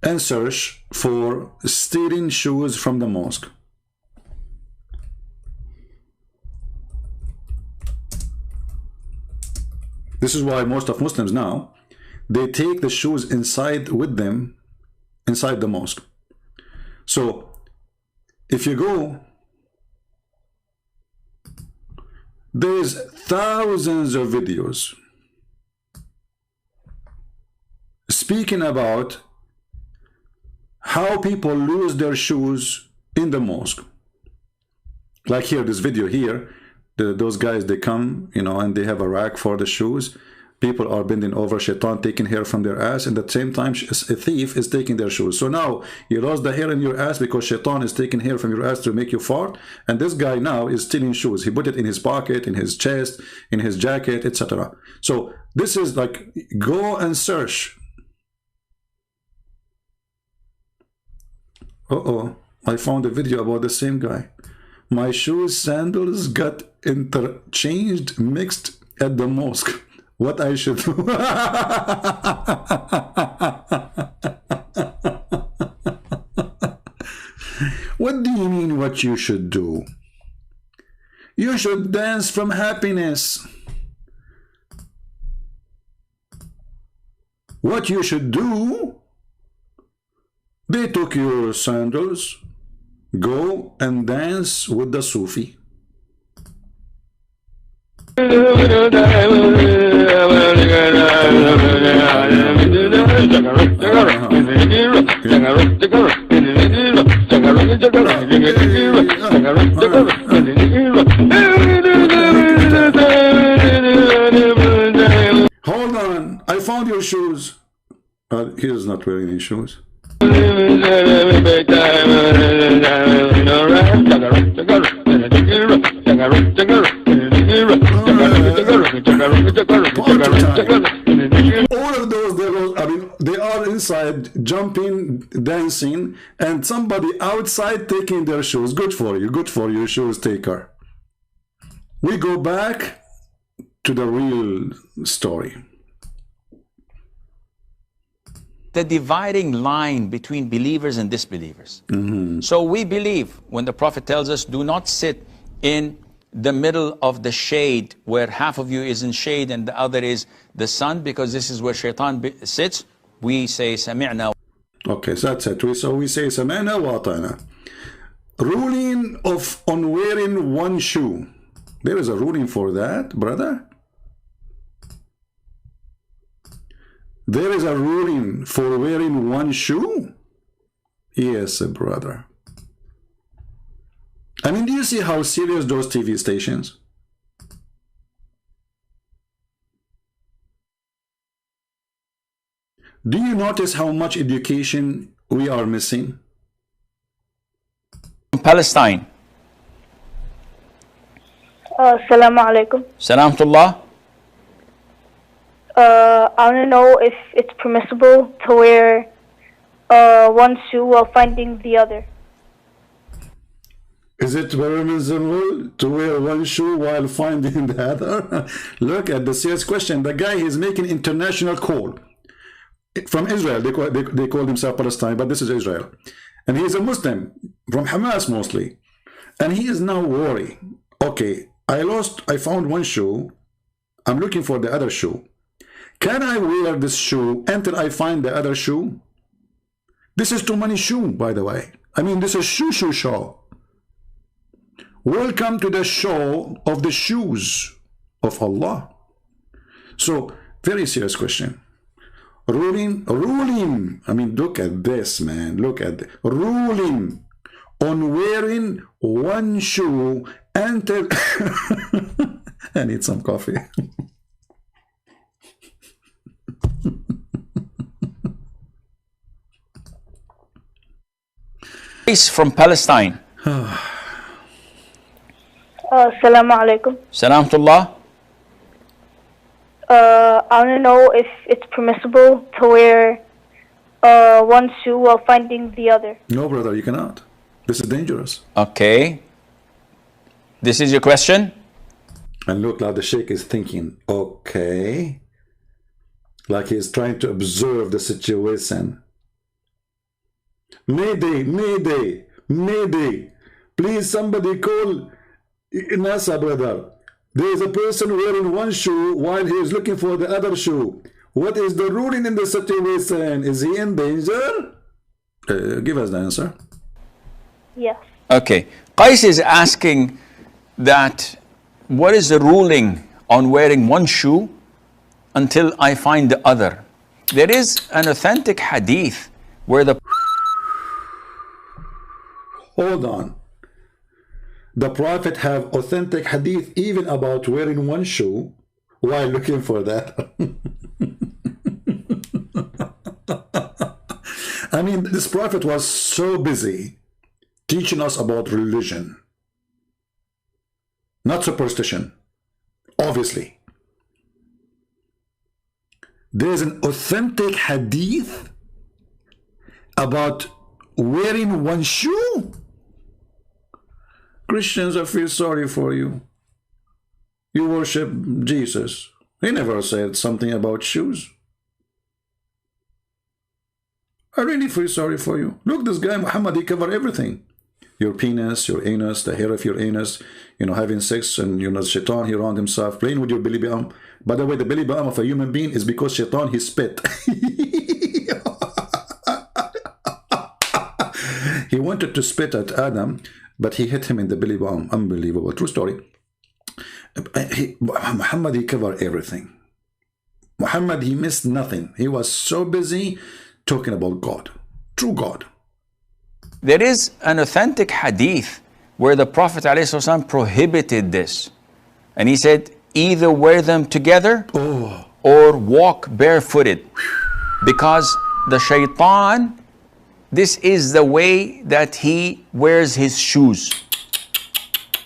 and search for stealing shoes from the mosque, this is why most of Muslims now, they take the shoes inside with them, inside the mosque. So, if you go, there's thousands of videos speaking about how people lose their shoes in the mosque. Like here, this video here, those guys, they come, you know, and they have a rack for the shoes. People are bending over, Shaitan taking hair from their ass, and at the same time a thief is taking their shoes. So now you lost the hair in your ass because Shaitan is taking hair from your ass to make you fart, and this guy now is stealing shoes. He put it in his pocket, in his chest, in his jacket, etc. So this is like, go and search. I found a video about the same guy. My shoes, sandals got interchanged, mixed at the mosque. What I should do? What do you mean what you should do? You should dance from happiness. What you should do? They took your sandals. Go and dance with the Sufi. Hold on, I found your shoes. He is not wearing any shoes. All of those devils, I mean, they are inside jumping, dancing, and somebody outside taking their shoes. Good for you, shoes taker. We go back to the real story. The dividing line between believers and disbelievers. So we believe when the Prophet tells us, do not sit in the middle of the shade where half of you is in shade and the other is the sun, because this is where shaitan sits. We say sami'na. Okay, so that's it. So we say sami'na wa ata'na. Ruling on wearing one shoe. There is a ruling for that, brother. There is a ruling for wearing one shoe? Yes, brother. I mean, do you see how serious those TV stations? Do you notice how much education we are missing? Palestine. Assalamu alaikum. Salamtullah. I want to know if it's permissible to wear one shoe while finding the other. Is it permissible to wear one shoe while finding the other? Look at the serious question. The guy is making international call from Israel. They call themselves Palestine, but this is Israel. And he is a Muslim from Hamas mostly. And he is now worried. Okay, I found one shoe. I'm looking for the other shoe. Can I wear this shoe until I find the other shoe? This is too many shoe, by the way. I mean, this is shoe show. Welcome to the show of the shoes of Allah. So, very serious question. Ruling. I mean, look at this, man. Look at this. Ruling on wearing one shoe until... I need some coffee. From Palestine. Assalamu alaikum. Salamtullah. I want to know if it's permissible to wear one shoe while finding the other. No, brother, you cannot. This is dangerous. Okay. This is your question? And look, like the sheikh is thinking, okay. Like he's trying to observe the situation. Mayday, mayday, mayday. Please, somebody call NASA, brother. There is a person wearing one shoe while he is looking for the other shoe. What is the ruling in the situation? Is he in danger? Give us the answer. Yes. Okay. Qais is asking that what is the ruling on wearing one shoe until I find the other? There is an authentic hadith where the... Hold on. The Prophet have authentic hadith even about wearing one shoe while looking for that. I mean, this Prophet was so busy teaching us about religion, not superstition, obviously. There's an authentic hadith about wearing one shoe. Christians, I feel sorry for you. You worship Jesus. He never said something about shoes. I really feel sorry for you. Look, this guy Muhammad, he covered everything. Your penis, your anus, the hair of your anus, you know, having sex, and you know, shaitan, he around himself, playing with your belly button. By the way, the belly button of a human being is because shaitan, he spit. He wanted to spit at Adam, but he hit him in the belly button. Unbelievable. True story. Muhammad, he covered everything. Muhammad, he missed nothing. He was so busy talking about God. True God. There is an authentic hadith where the Prophet ﷺ prohibited this. And he said, either wear them together or walk barefooted. Because the shaitan, this is the way that he wears his shoes.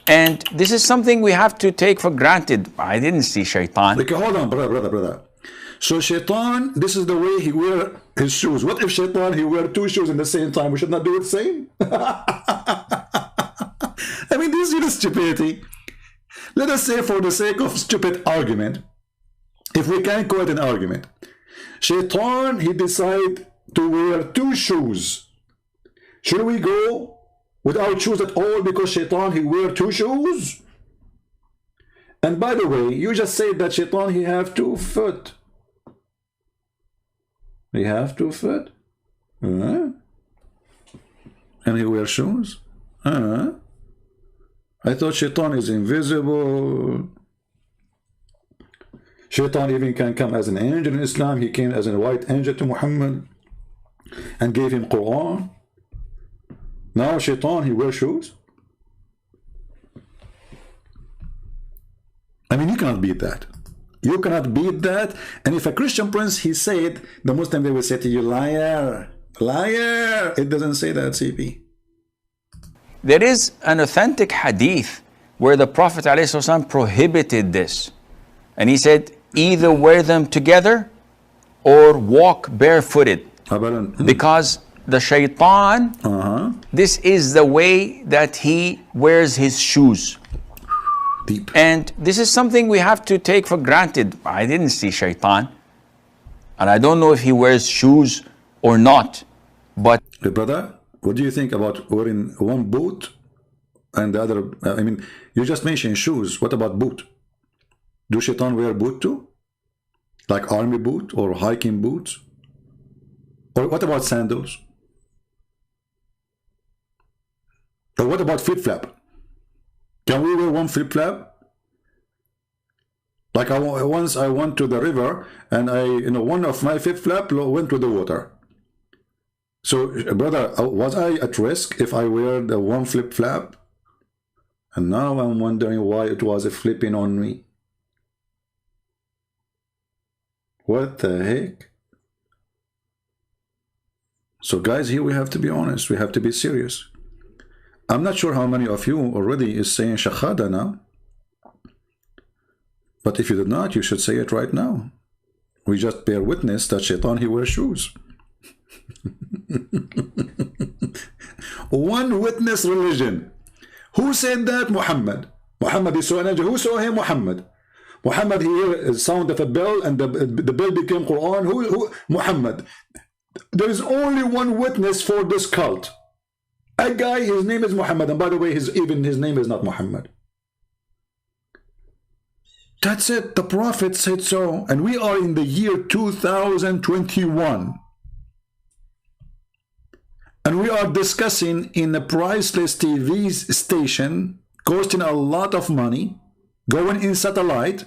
And this is something we have to take for granted. I didn't see shaitan. Okay, hold on, brother. So shaitan, this is the way he wear his shoes. What if shaitan, he wear two shoes in the same time? We should not do it same? I mean, this is stupidity. Let us say, for the sake of stupid argument, if we can call it an argument, shaitan, he decide to wear two shoes. Should we go without shoes at all because shaitan, he wear two shoes? And by the way, you just said that shaitan, he have 2 foot. He have 2 foot? And he wear shoes? I thought shaitan is invisible. Shaitan even can come as an angel in Islam. He came as a white angel to Muhammad and gave him Qur'an. Now shaitan, he wears shoes? I mean, you cannot beat that. You cannot beat that. And if a Christian prince, he said, the Muslim, they will say to you, liar, liar. It doesn't say that, CP. There is an authentic hadith where the Prophet ﷺ prohibited this. And he said, either wear them together or walk barefooted. Because the shaitan, this is the way that he wears his shoes. Deep. And this is something we have to take for granted. I didn't see shaitan. And I don't know if he wears shoes or not. But hey, brother, what do you think about wearing one boot and the other? I mean, you just mentioned shoes. What about boot? Do shaitan wear boot too? Like army boot or hiking boots? Or what about sandals? Or what about flip-flap? Can we wear one flip-flap? Like once I went to the river and one of my flip-flap went to the water. So, brother, was I at risk if I wear the one flip-flap? And now I'm wondering why it was flipping on me. What the heck? So, guys, here we have to be honest. We have to be serious. I'm not sure how many of you already is saying shahada now. But if you did not, you should say it right now. We just bear witness that shaitan, he wears shoes. One witness religion. Who said that? Muhammad. Muhammad, he saw an angel. Who saw him? Muhammad. Muhammad, he heard the sound of a bell and the bell became Quran. Who? Muhammad. There is only one witness for this cult. A guy, his name is Muhammad. And by the way, his name is not Muhammad. That's it. The Prophet said so. And we are in the year 2021. And we are discussing in a priceless TV station, costing a lot of money, going in satellite,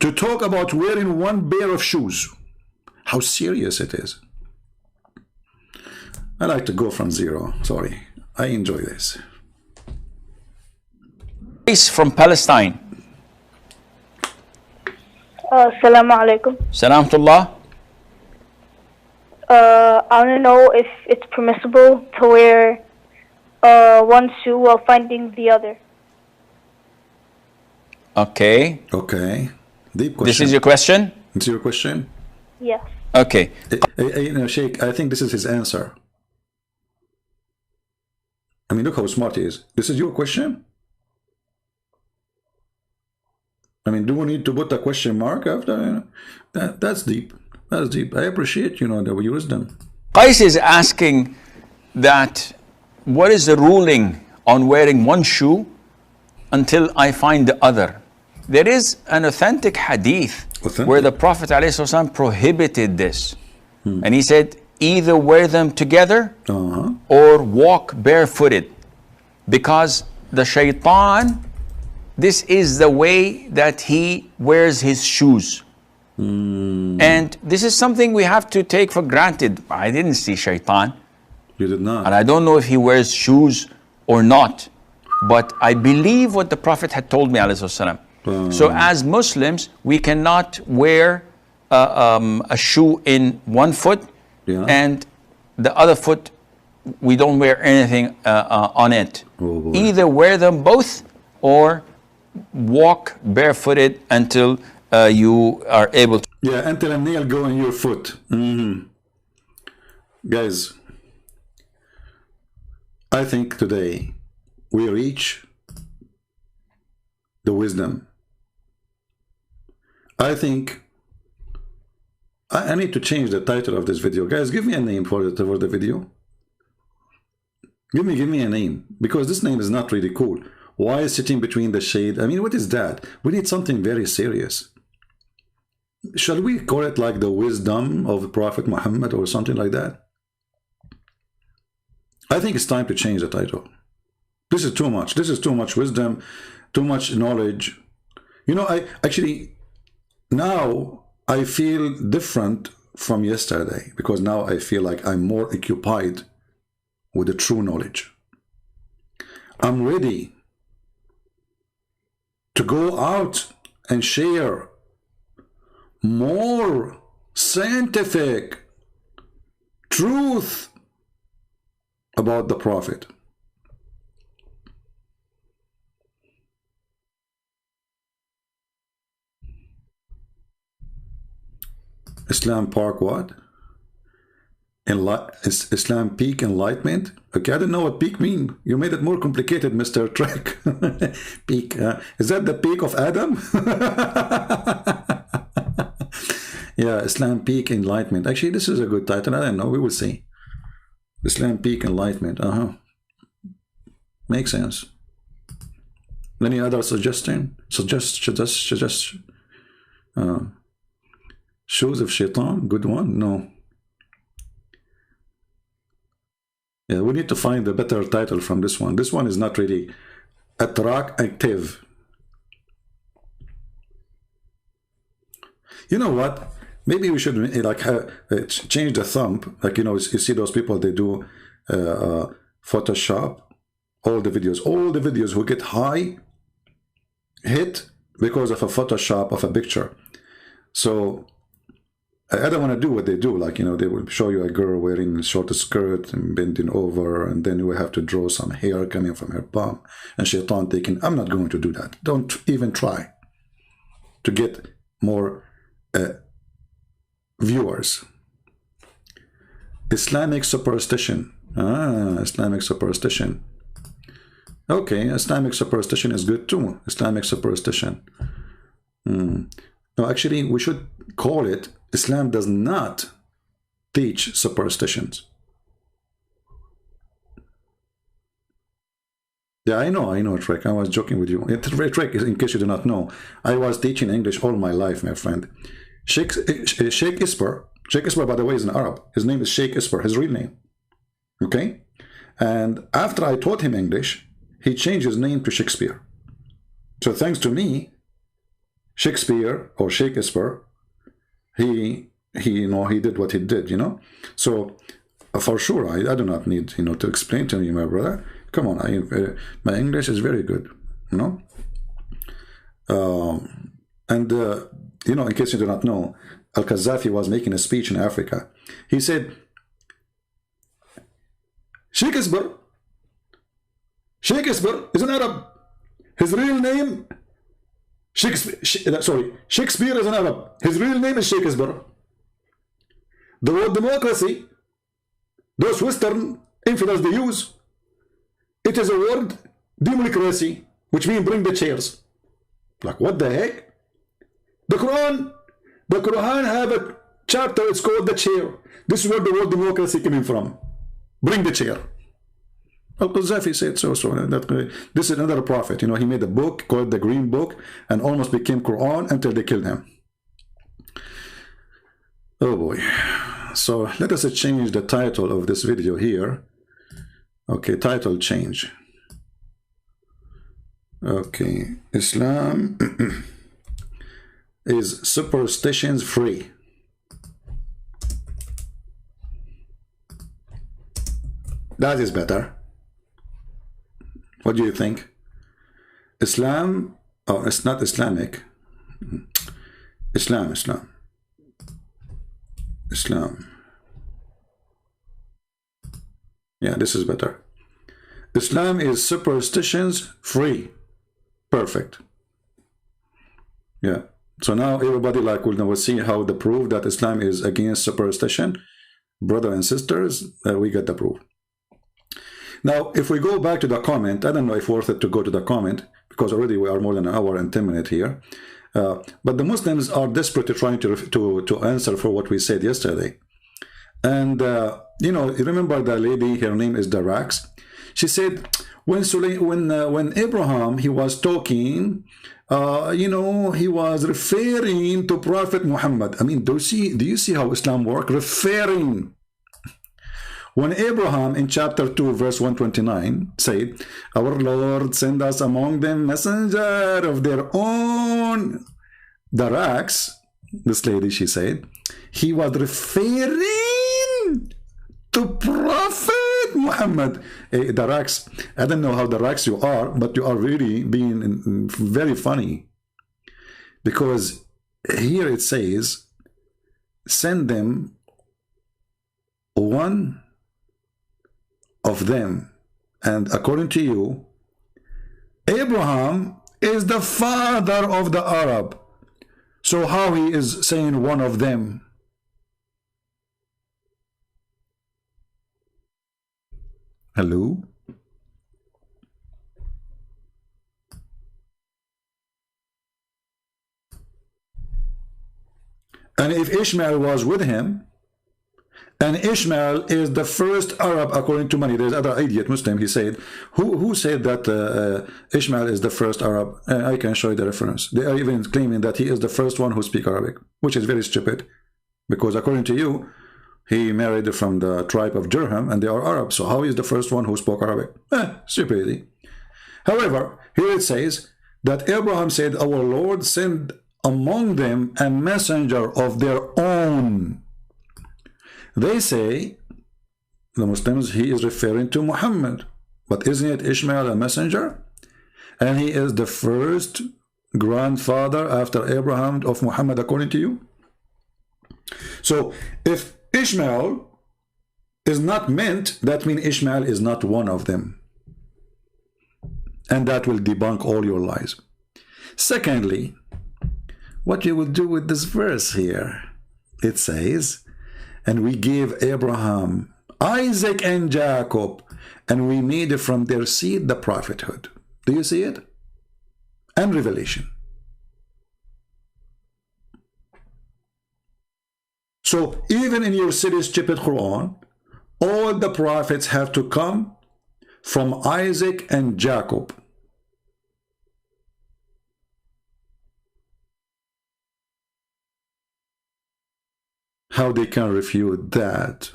to talk about wearing one pair of shoes. How serious it is. I like to go from zero. Sorry. I enjoy this. From Palestine. Assalamu alaikum. Salamtullah. I want to know if it's permissible to wear one shoe while finding the other. Okay. Okay. Deep question. This is your question? It's your question? Yes. Okay. Sheikh, I think this is his answer. I mean, look how smart he is. This is your question? I mean, do we need to put a question mark after? That's deep. That's deep. I appreciate, the wisdom. Qais is asking that what is the ruling on wearing one shoe until I find the other? There is an authentic hadith where the Prophet ﷺ prohibited this. And he said, either wear them together or walk barefooted. Because the shaitan, this is the way that he wears his shoes. And this is something we have to take for granted. I didn't see shaitan. You did not. And I don't know if he wears shoes or not. But I believe what the Prophet had told me, ﷺ. So as Muslims, we cannot wear a shoe in one foot, Yeah. and the other foot we don't wear anything on it. Oh, boy. Either wear them both or walk barefooted until you are able to. Yeah, until a nail go in your foot. Guys, I think today we reach the wisdom. I think I need to change the title of this video. Guys, give me a name for the video. Give me a name, because this name is not really cool. Why is sitting between the shade? I mean, what is that? We need something very serious. Shall we call it like the wisdom of Prophet Muhammad or something like that? I think it's time to change the title. This is too much. This is too much wisdom, too much knowledge. You know, I actually, now I feel different from yesterday, because now I feel like I'm more occupied with the true knowledge. I'm ready to go out and share more scientific truth about the Prophet. Islam Park what? Islam Peak Enlightenment? Okay, I don't know what peak mean. You made it more complicated, Mr. Trek. Peak. Is that the peak of Adam? Yeah, Islam Peak Enlightenment. Actually, this is a good title. I don't know. We will see. Islam Peak Enlightenment. Makes sense. Any other suggestion? Suggest. Shoes of Shaitan. Good one. No. Yeah, we need to find a better title from this one. This one is not really attractive. You know what? Maybe we should like change the thumb. Like, you know, you see those people, they do Photoshop. All the videos who get high hit because of a Photoshop of a picture. So I don't want to do what they do. Like, you know, they will show you a girl wearing a short skirt and bending over, and then you will have to draw some hair coming from her bum and Shaitan taking. I'm not going to do that. Don't even try to get more viewers. Islamic superstition. Islamic superstition. Okay, Islamic superstition is good too. Islamic superstition. No, actually, we should call it Islam does not teach superstitions. Yeah, I know, Trek. I was joking with you. Trek, in case you do not know, I was teaching English all my life, my friend. Sheikh Isper, by the way, is an Arab. His name is Sheikh Isper, his real name. Okay? And after I taught him English, he changed his name to Shakespeare. So thanks to me, Shakespeare or Sheikh Isper, he you know, he did what he did, you know. So for sure, I do not need, you know, to explain to you, my brother. Come on, my English is very good, you know. You know, in case you do not know, Al-Qaddafi was making a speech in Africa. He said, Sheikh Isper is an Arab. His real name, Shakespeare is an Arab. His real name is Sheikh Isper. The word democracy, those Western infidels they use, it is a word democracy, which means bring the chairs. Like, what the heck? The Quran have a chapter, it's called the chair. This is where the word democracy coming from. Bring the chair. Al-Qaddafi said so. This is another prophet. You know, he made a book called the Green Book and almost became Quran until they killed him. Oh boy. So let us change the title of this video here. Okay, title change. Okay, Islam is superstitions free. That is better. What do you think? Islam, oh, it's not Islamic. Islam. Islam. Yeah, this is better. Islam is superstitions free. Perfect. Yeah. So now everybody like will see how the proof that Islam is against superstition. Brother and sisters, we get the proof. Now, if we go back to the comment, I don't know if worth it to go to the comment because already we are more than an hour and 10 minutes here. But the Muslims are desperately trying to answer for what we said yesterday. And you know, you remember the lady, her name is Darax. She said when Abraham he was talking, you know, he was referring to Prophet Muhammad. I mean, do you see how Islam works? Referring. When Abraham in chapter 2 verse 129 said, our Lord send us among them messenger of their own, Darax, this lady, she said, he was referring to Prophet Muhammad. Hey, Darax, I don't know how Darax you are, but you are really being very funny. Because here it says, send them one of them. And according to you, Abraham is the father of the Arab. So how he is saying one of them? Hello? And if Ishmael was with him, and Ishmael is the first Arab according to many, there's other idiot Muslim, he said, who said that Ishmael is the first Arab? I can show you the reference. They are even claiming that he is the first one who speaks Arabic, which is very stupid, because according to you, he married from the tribe of Jurham, and they are Arabs. So how is the first one who spoke Arabic? Stupidity. However, here it says that Abraham said, our Lord sent among them a messenger of their own. They say, the Muslims, he is referring to Muhammad. But isn't it Ishmael a messenger? And he is the first grandfather after Abraham of Muhammad according to you? So if Ishmael is not meant, that means Ishmael is not one of them. And that will debunk all your lies. Secondly, what you will do with this verse here, it says, and we gave Abraham, Isaac, and Jacob, and we made from their seed the prophethood. Do you see it? And revelation. So even in your city's Djupet Qur'an, all the prophets have to come from Isaac and Jacob. How they can refute that?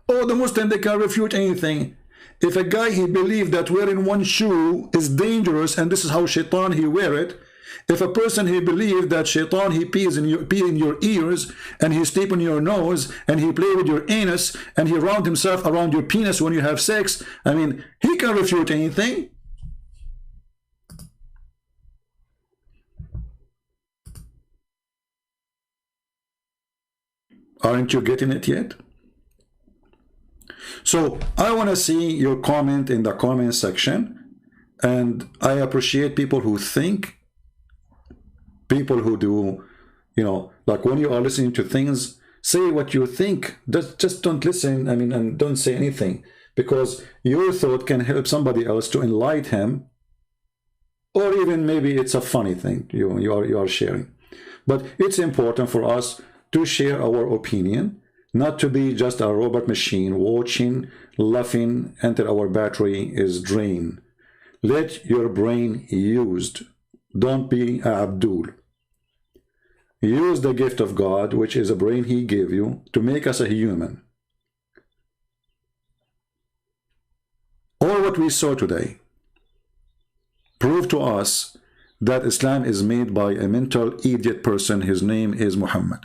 Oh, the Muslim, they can refute anything. If a guy, he believed that wearing one shoe is dangerous and this is how shaitan he wear it. If a person, he believed that shaitan, he pee in your ears and he sleep in your nose and he play with your anus and he round himself around your penis when you have sex, I mean, he can refute anything. Aren't you getting it yet? So I want to see your comment in the comment section, and I appreciate people who think, people who do, you know, like when you are listening to things, say what you think. Just don't listen, I mean, and don't say anything, because your thought can help somebody else to enlighten him, or even maybe it's a funny thing you are sharing. But it's important for us to share our opinion, not to be just a robot machine watching, laughing until our battery is drained. Let your brain used. Don't be Abdul. Use the gift of God, which is a brain he gave you, to make us a human. All what we saw today prove to us that Islam is made by a mental idiot person. His name is Muhammad.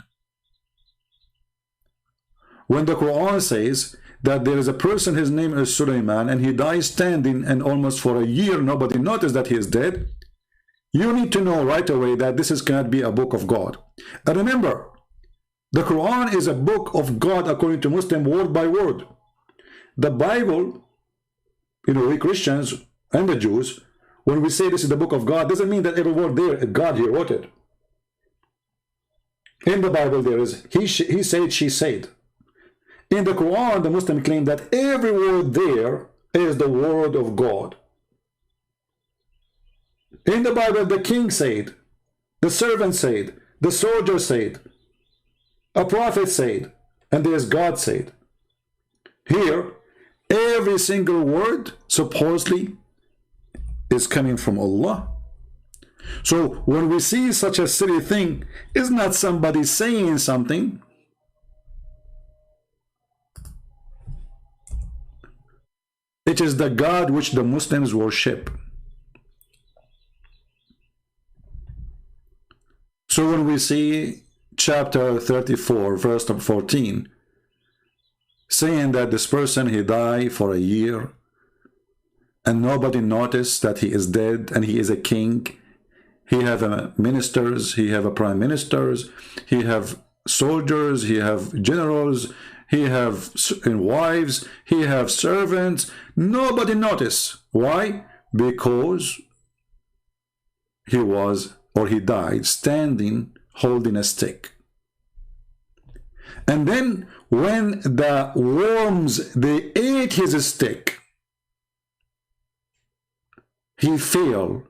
When the Quran says that there is a person, his name is Sulaiman, and he dies standing, and almost for a year nobody noticed that he is dead, you need to know right away that this cannot be a book of God. And remember, The Quran is a book of God according to Muslim, word by word. The Bible, you know, we Christians and the Jews, when we say this is the book of God, doesn't mean that every word there, God here wrote it. In the Bible there is, he said, she said. In the Quran, the Muslim claim that every word there is the word of God. In the Bible, the king said, the servant said, the soldier said, a prophet said, and there's God said. Here, every single word supposedly is coming from Allah. So when we see such a silly thing, it's not somebody saying something. It is the God which the Muslims worship. So when we see chapter 34, verse 14, saying that this person, he died for a year, and nobody noticed that he is dead, and he is a king. He have ministers, he have prime ministers, he have soldiers, he have generals, he have wives, he have servants. Nobody noticed. Why? Because he was, or he died, standing, holding a stick. And then when the worms, they ate his stick, he fell.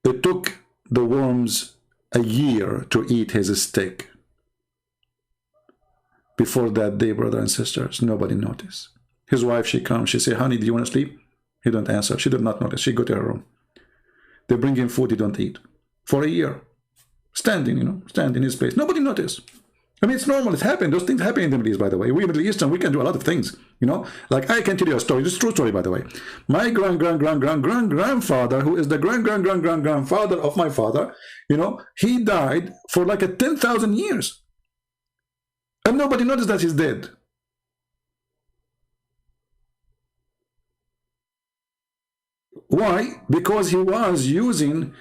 It took the worms a year to eat his stick. Before that day, brothers and sisters, nobody noticed. His wife, she comes, she say, honey, do you want to sleep? He don't answer. She did not notice. She go to her room. They bring him food, he don't eat. For a year. Standing, you know, standing in his place. Nobody noticed. I mean, it's normal. It's happened. Those things happen in the Middle East, by the way. We Middle Eastern, we can do a lot of things, you know. Like, I can tell you a story. This is a true story, by the way. My grandfather, who is the grandfather of my father, you know, he died for like 10,000 years. And nobody noticed that he's dead. Why? Because he was using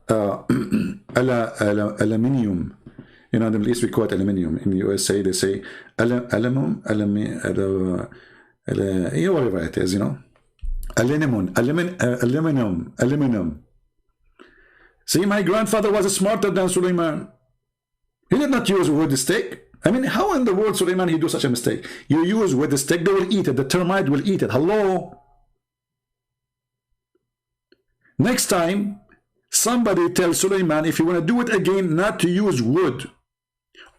aluminium. You know, in the Middle East we call it aluminium. In the USA they say aluminum, whatever it is, you know. Aluminum. See, my grandfather was smarter than Suleiman. He did not use wood stick. I mean, how in the world, Suleiman, he do such a mistake? You use wood stick, they will eat it. The termite will eat it. Hello? Next time, somebody tell Suleiman, if you want to do it again, not to use wood.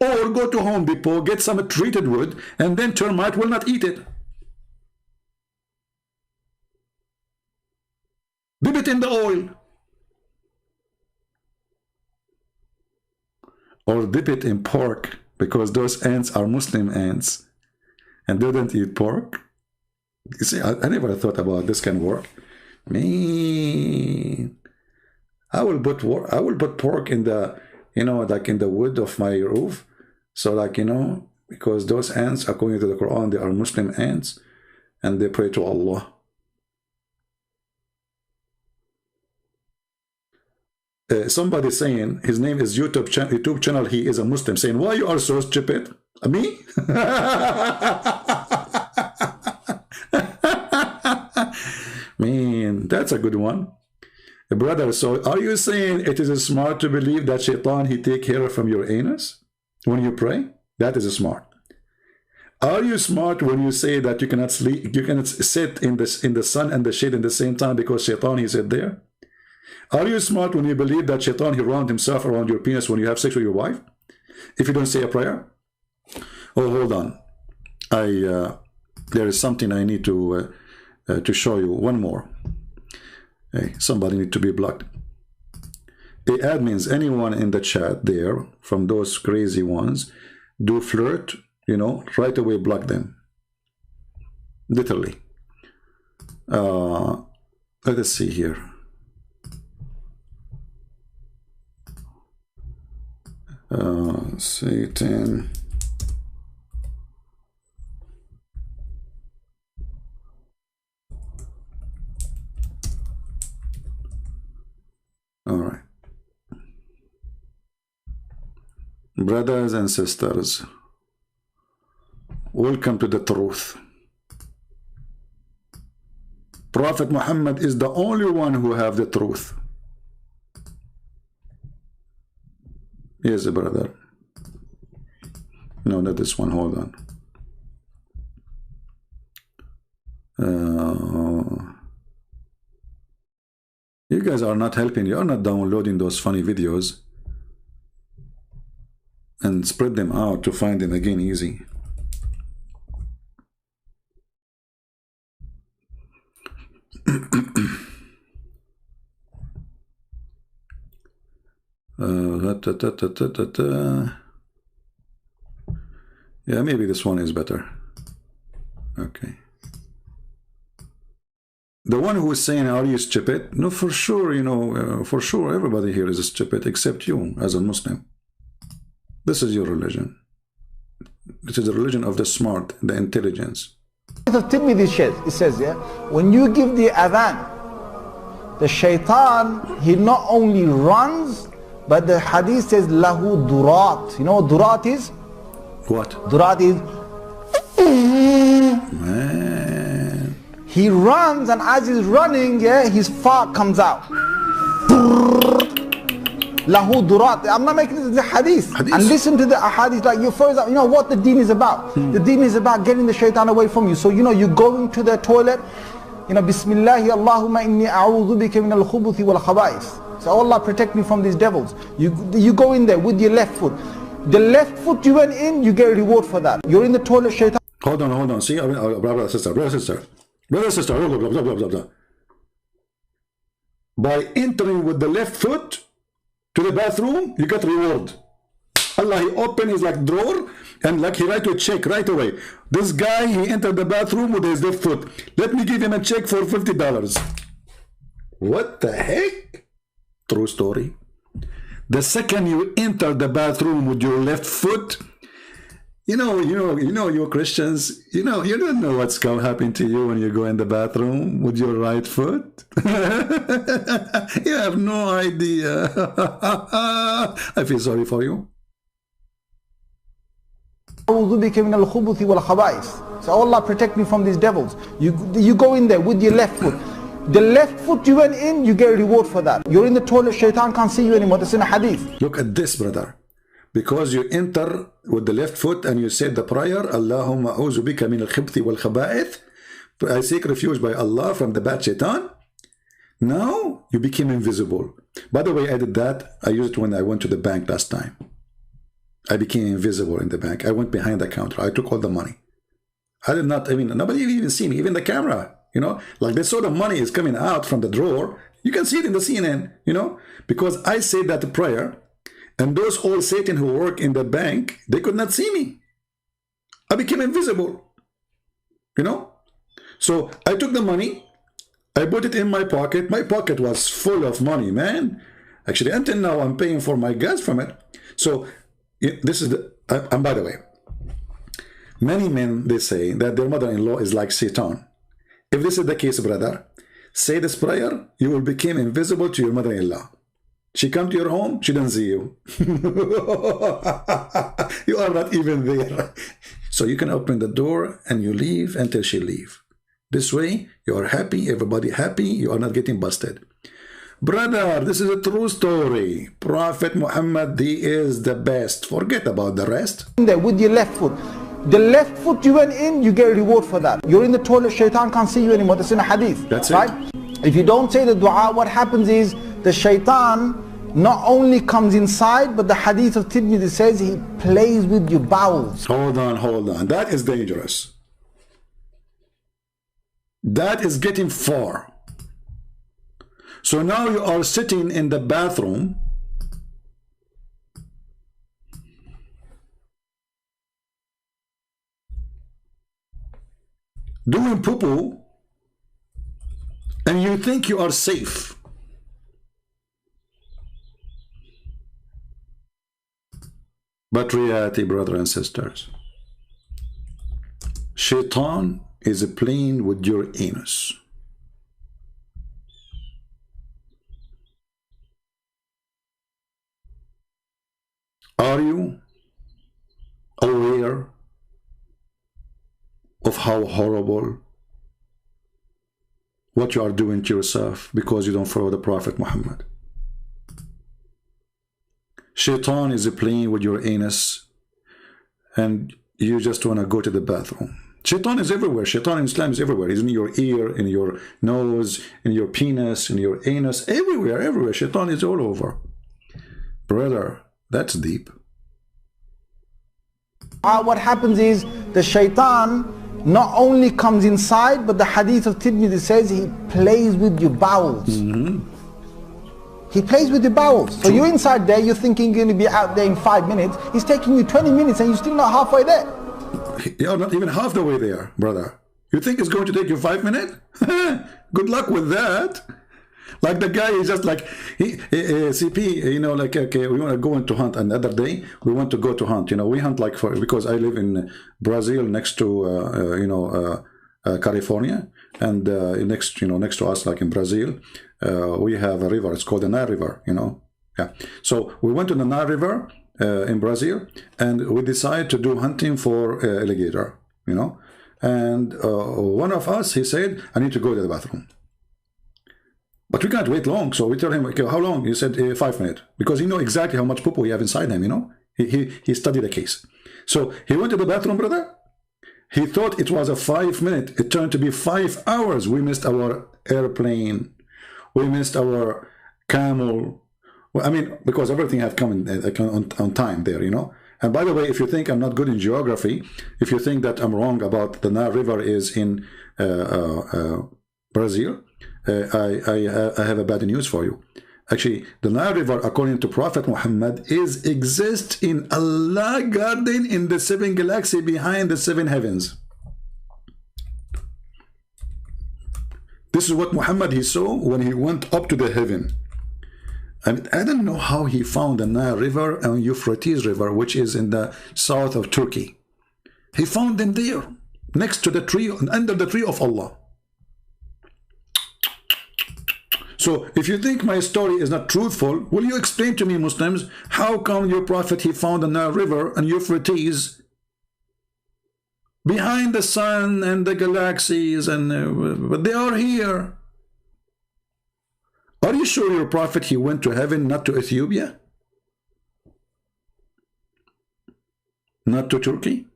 Or go to Home Depot, get some treated wood, and then termite will not eat it. Dip it in the oil. Or dip it in pork, because those ants are Muslim ants, and they don't eat pork. You see, I never thought about this can work. Man, I will put pork in the, you know, like in the wood of my roof. So, like, you know, because those ants, according to the Quran, they are Muslim ants, and they pray to Allah. Somebody saying his name is YouTube channel, he is a Muslim, saying, why you are so stupid? Me? Man, that's a good one. Brother, so are you saying it is smart to believe that Shaitan, he take hair from your anus when you pray? That is smart. Are you smart when you say that you cannot sleep, you cannot sit in the sun and the shade at the same time because Shaitan, he sit there? Are you smart when you believe that Shaitan, he round himself around your penis when you have sex with your wife? If you don't say a prayer? Oh, hold on. There is something I need to show you. One more. Hey, somebody need to be blocked. The admins, anyone in the chat there, from those crazy ones, do flirt, you know, right away block them. Literally. Let us see here. Satan. All right. Brothers and sisters, welcome to the truth. Prophet Muhammad is the only one who have the truth. Yes, brother. No, not this one. Hold on. You guys are not helping. You are not downloading those funny videos and spread them out to find them again easy. Yeah, maybe this one is better. Okay. The one who is saying, are you stupid? No, for sure, you know, for sure, everybody here is stupid except you as a Muslim. This is your religion. This is the religion of the smart, the intelligence. It says, yeah, when you give the adhan, the shaitan, he not only runs, but the hadith says, lahu durat. You know what durat is? What? Durat is... Man. He runs, and as he's running, yeah, his fart comes out. Lahu durat. I'm not making this the hadith. And listen to the hadith, like you first, you know what the deen is about. The deen is about getting the shaitan away from you. So you know, you go into the toilet, you know, Bismillahi Allahumma inni a'udhu bika min al-khubuthi wal khaba'ith. So Allah protect me from these devils. You go in there with your left foot. The left foot you went in, you get a reward for that. You're in the toilet, shaitan. Hold on. See, brother, sister. Blah, blah. By entering with the left foot to the bathroom, you get reward. Allah, he opened his like drawer and like he write to a check right away. This guy, he entered the bathroom with his left foot. Let me give him a check for $50. What the heck? True story. The second you enter the bathroom with your left foot, you know, you Christians, you don't know what's going to happen to you when you go in the bathroom with your right foot. You have no idea. I feel sorry for you. So Allah protect me from these devils. You go in there with your left foot. The left foot you went in, you get a reward for that. You're in the toilet, shaitan can't see you anymore. That's in a hadith. Look at this, brother. Because you enter with the left foot and you said the prayer, Allahumma a'udhu bika min al-khibthi wal khaba'ith. I seek refuge by Allah from the bad shaitan. Now you became invisible. By the way, I did that. I used it when I went to the bank last time. I became invisible in the bank. I went behind the counter. I took all the money. I did not, nobody even see me, even the camera. You know, like they saw the money is coming out from the drawer. You can see it in the CNN, you know, because I said that prayer, and those old Satan who work in the bank, they could not see me. I became invisible, you know. So I took the money, I put it in my pocket. My pocket was full of money, man. Actually, until now, I'm paying for my gas from it. So this is the, and by the way, many men, they say that their mother-in-law is like Satan. If this is the case, brother, say this prayer, you will become invisible to your mother-in-law. She come to your home, she doesn't see you. You are not even there. So you can open the door and you leave until she leave. This way, you are happy, everybody happy, you are not getting busted. Brother, this is a true story. Prophet Muhammad, he is the best. Forget about the rest. There with your left foot. The left foot you went in, you get a reward for that. You're in the toilet, shaitan can't see you anymore. That's in a hadith. That's right? It. If you don't say the dua, what happens is the shaitan not only comes inside, but the hadith of Tirmidhi says he plays with your bowels. Hold on. That is dangerous. That is getting far. So now you are sitting in the bathroom. Doing poo-poo, and you think you are safe. But reality, brothers and sisters, Shaitan is playing with your anus. Are you aware of how horrible what you are doing to yourself because you don't follow the Prophet Muhammad? Shaitan is playing with your anus and you just want to go to the bathroom. Shaitan is everywhere. Shaitan in Islam is everywhere. He's in your ear, in your nose, in your penis, in your anus, everywhere, everywhere. Shaitan is all over. Brother, that's deep. What happens is the shaitan not only comes inside, but the hadith of Tirmidhi says he plays with your bowels. He plays with your bowels. So you're inside there, you're thinking you're going to be out there in 5 minutes. He's taking you 20 minutes and you're still not halfway there. You're not even half the way there, brother. You think it's going to take you 5 minutes? Good luck with that. Like the guy is just like, CP, you know, like, okay, we want to go into hunt. Another day, we want to go to hunt. You know, we hunt like because I live in Brazil next to, California. And next to us, like in Brazil, we have a river. It's called the Nile River, you know. Yeah. So we went to the Nile River in Brazil, and we decided to do hunting for alligator, you know. And one of us, he said, I need to go to the bathroom. But we can't wait long, so we tell him, okay, how long? He said 5 minutes, because he know exactly how much poo we have inside him, you know. He studied the case. So he went to the bathroom, brother. He thought it was a 5 minute. It turned to be 5 hours. We missed our airplane. We missed our camel. Well, I mean, because everything had come in, on time there, you know. And by the way, if you think I'm not good in geography, if you think that I'm wrong about the Nile River is in Brazil, I have a bad news for you. Actually, the Nile River, according to Prophet Muhammad, exists in Allah garden in the 7 galaxy behind the 7 heavens. This is what Muhammad he saw when he went up to the heaven. And I don't know how he found the Nile River and Euphrates River, which is in the south of Turkey. He found them there, next to the tree, under the tree of Allah. So if you think my story is not truthful, will you explain to me, Muslims, how come your prophet, he found the Nile River and Euphrates behind the sun and the galaxies, and but they are here? Are you sure your prophet, he went to heaven, not to Ethiopia? Not to Turkey?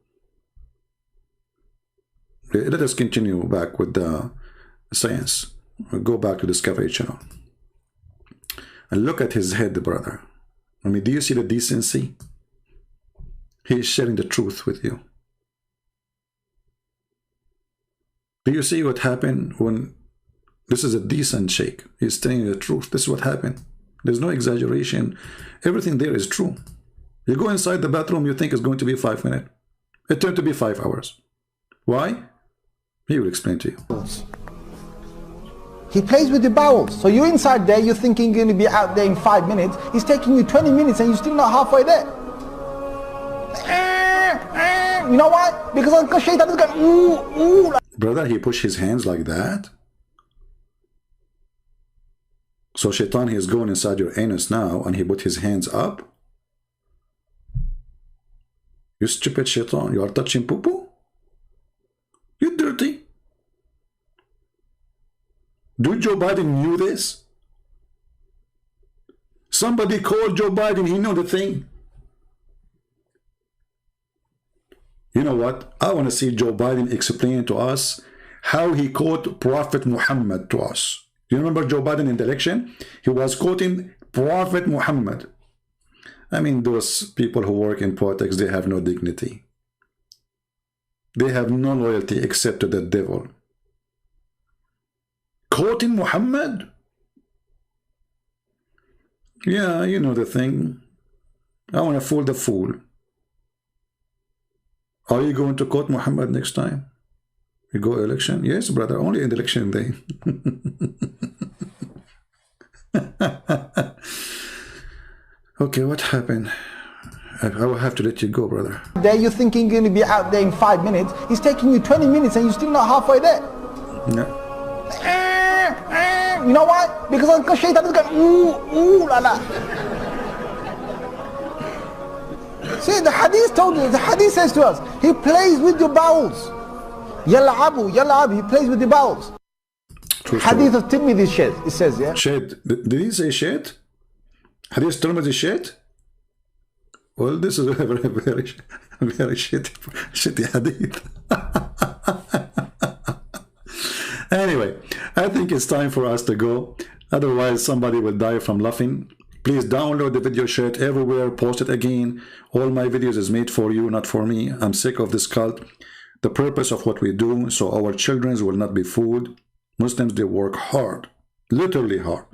Let us continue back with the science. We'll go back to Discovery Channel. And look at his head, brother. I mean, do you see the decency? He is sharing the truth with you. Do you see what happened when this is a decent sheikh? He's telling you the truth. This is what happened. There's no exaggeration. Everything there is true. You go inside the bathroom, you think it's going to be 5 minutes. It turned to be 5 hours. Why? He will explain to you. He plays with the bowels. So you're inside there, you're thinking you're going to be out there in 5 minutes. He's taking you 20 minutes and you're still not halfway there. You know why? Because Shaitan is going, ooh. Brother, he pushed his hands like that. So Shaitan, he is going inside your anus now, and he put his hands up. You stupid Shaitan, you are touching poo-poo? You dirty. Do Joe Biden knew this? Somebody called Joe Biden, he know the thing. You know what? I want to see Joe Biden explain to us how he quote Prophet Muhammad to us. You remember Joe Biden in the election? He was quoting Prophet Muhammad. I mean, those people who work in politics, they have no dignity. They have no loyalty except to the devil. Quoting Muhammad? Yeah, you know the thing. I want to fool the fool. Are you going to quote Muhammad next time? You go election? Yes, brother, only in the election day. Okay, what happened? I will have to let you go, brother. There you're thinking you're going to be out there in 5 minutes. He's taking you 20 minutes and you're still not halfway there. Yeah. You know why? Because Shaitan is going, ooh, la la. See, the hadith told you, the hadith says to us, he plays with your bowels. Yal'abu, yal'ab, he plays with your bowels. Hadith of Tirmidhi shed, it says, yeah? Shed. Did he say shed? Hadith Tirmidhi shed? Well, this is a very shitty hadith. Anyway, I think it's time for us to go. Otherwise, somebody will die from laughing. Please download the video, share it everywhere, post it again. All my videos is made for you, not for me. I'm sick of this cult. The purpose of what we do, so our children will not be fooled. Muslims, they work hard, literally hard,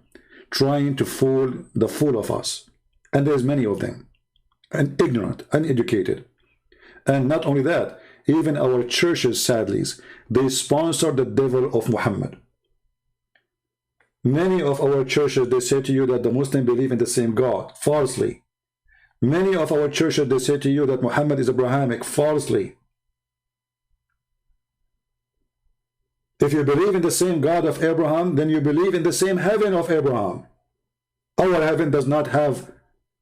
trying to fool the fool of us. And there's many of them, and ignorant, uneducated. And not only that, even our churches, sadly, they sponsor the devil of Muhammad. Many of our churches, they say to you that the Muslims believe in the same God, falsely. Many of our churches, they say to you that Muhammad is Abrahamic, falsely. If you believe in the same God of Abraham, then you believe in the same heaven of Abraham. Our heaven does not have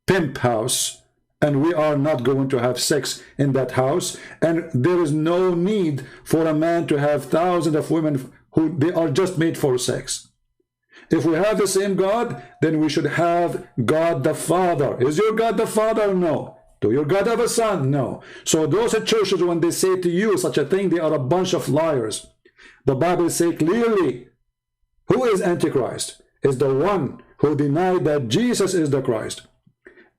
pimp house, and we are not going to have sex in that house, and there is no need for a man to have thousands of women who they are just made for sex. If we have the same God, then we should have God the Father. Is your God the Father? No. Do your God have a son? No. So those churches, when they say to you such a thing, they are a bunch of liars. The Bible says clearly, who is Antichrist? Is the one who denied that Jesus is the Christ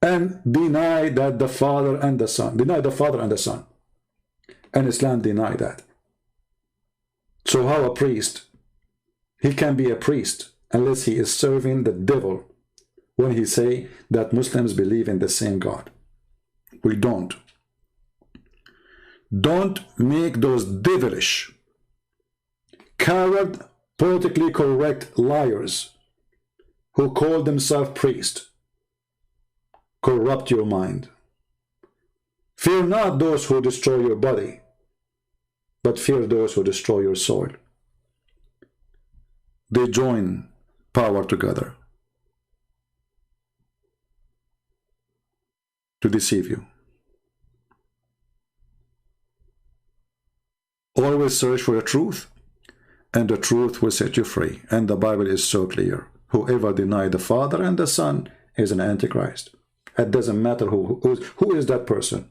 and denied that the Father and the Son, denied the Father and the Son. And Islam denied that. So how a priest? He can be a priest unless he is serving the devil when he say that Muslims believe in the same God. We don't. Don't make those devilish, coward, politically correct liars who call themselves priests corrupt your mind. Fear not those who destroy your body, but fear those who destroy your soul. They join power together to deceive you. Always search for the truth, and the truth will set you free. And the Bible is so clear. Whoever denies the Father and the Son is an Antichrist. It doesn't matter who is that person.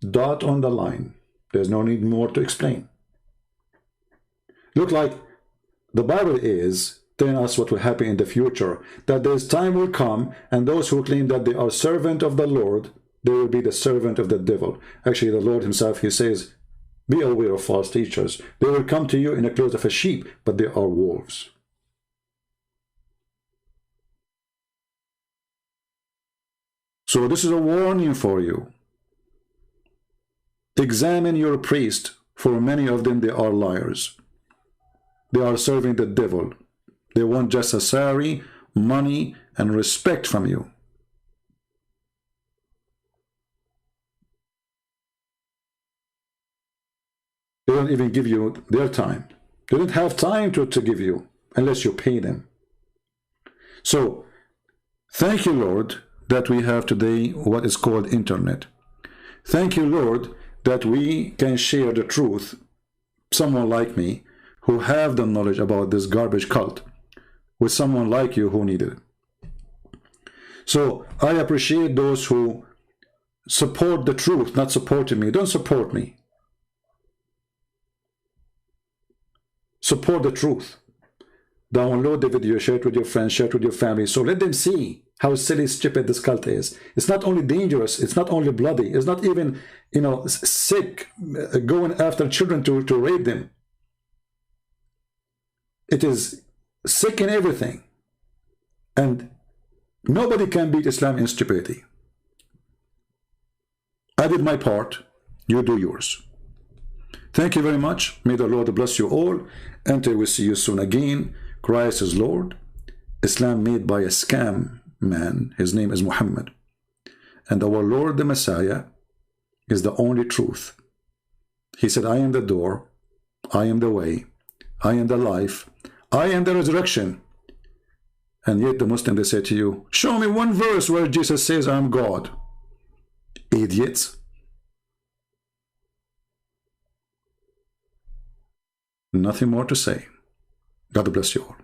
Dot on the line. There's no need more to explain. Look like the Bible is telling us what will happen in the future, that there's time will come, and those who claim that they are servant of the Lord, they will be the servant of the devil. Actually, the Lord himself, he says, be aware of false teachers. They will come to you in the clothes of a sheep, but they are wolves. So this is a warning for you. Examine your priest, for many of them, they are liars. They are serving the devil. They want just a salary, money, and respect from you. They don't even give you their time. They don't have time to give you unless you pay them. So, thank you, Lord, that we have today what is called internet. Thank you, Lord, that we can share the truth, someone like me, who have the knowledge about this garbage cult, with someone like you who needed it. So, I appreciate those who support the truth, not supporting me. Don't support me. Support the truth. Download the video, share it with your friends, share it with your family. So let them see how silly, stupid this cult is. It's not only dangerous, it's not only bloody, it's not even, you know, sick, going after children to rape them. It is sick in everything. And nobody can beat Islam in stupidity. I did my part, you do yours. Thank you very much. May the Lord bless you all. Until we see you soon again. Christ is Lord. Islam made by a scam man. His name is Muhammad. And our Lord the Messiah is the only truth. He said, I am the door. I am the way. I am the life. I am the resurrection. And yet the Muslim, they say to you, show me one verse where Jesus says I'm God. Idiots. Nothing more to say. God bless you all.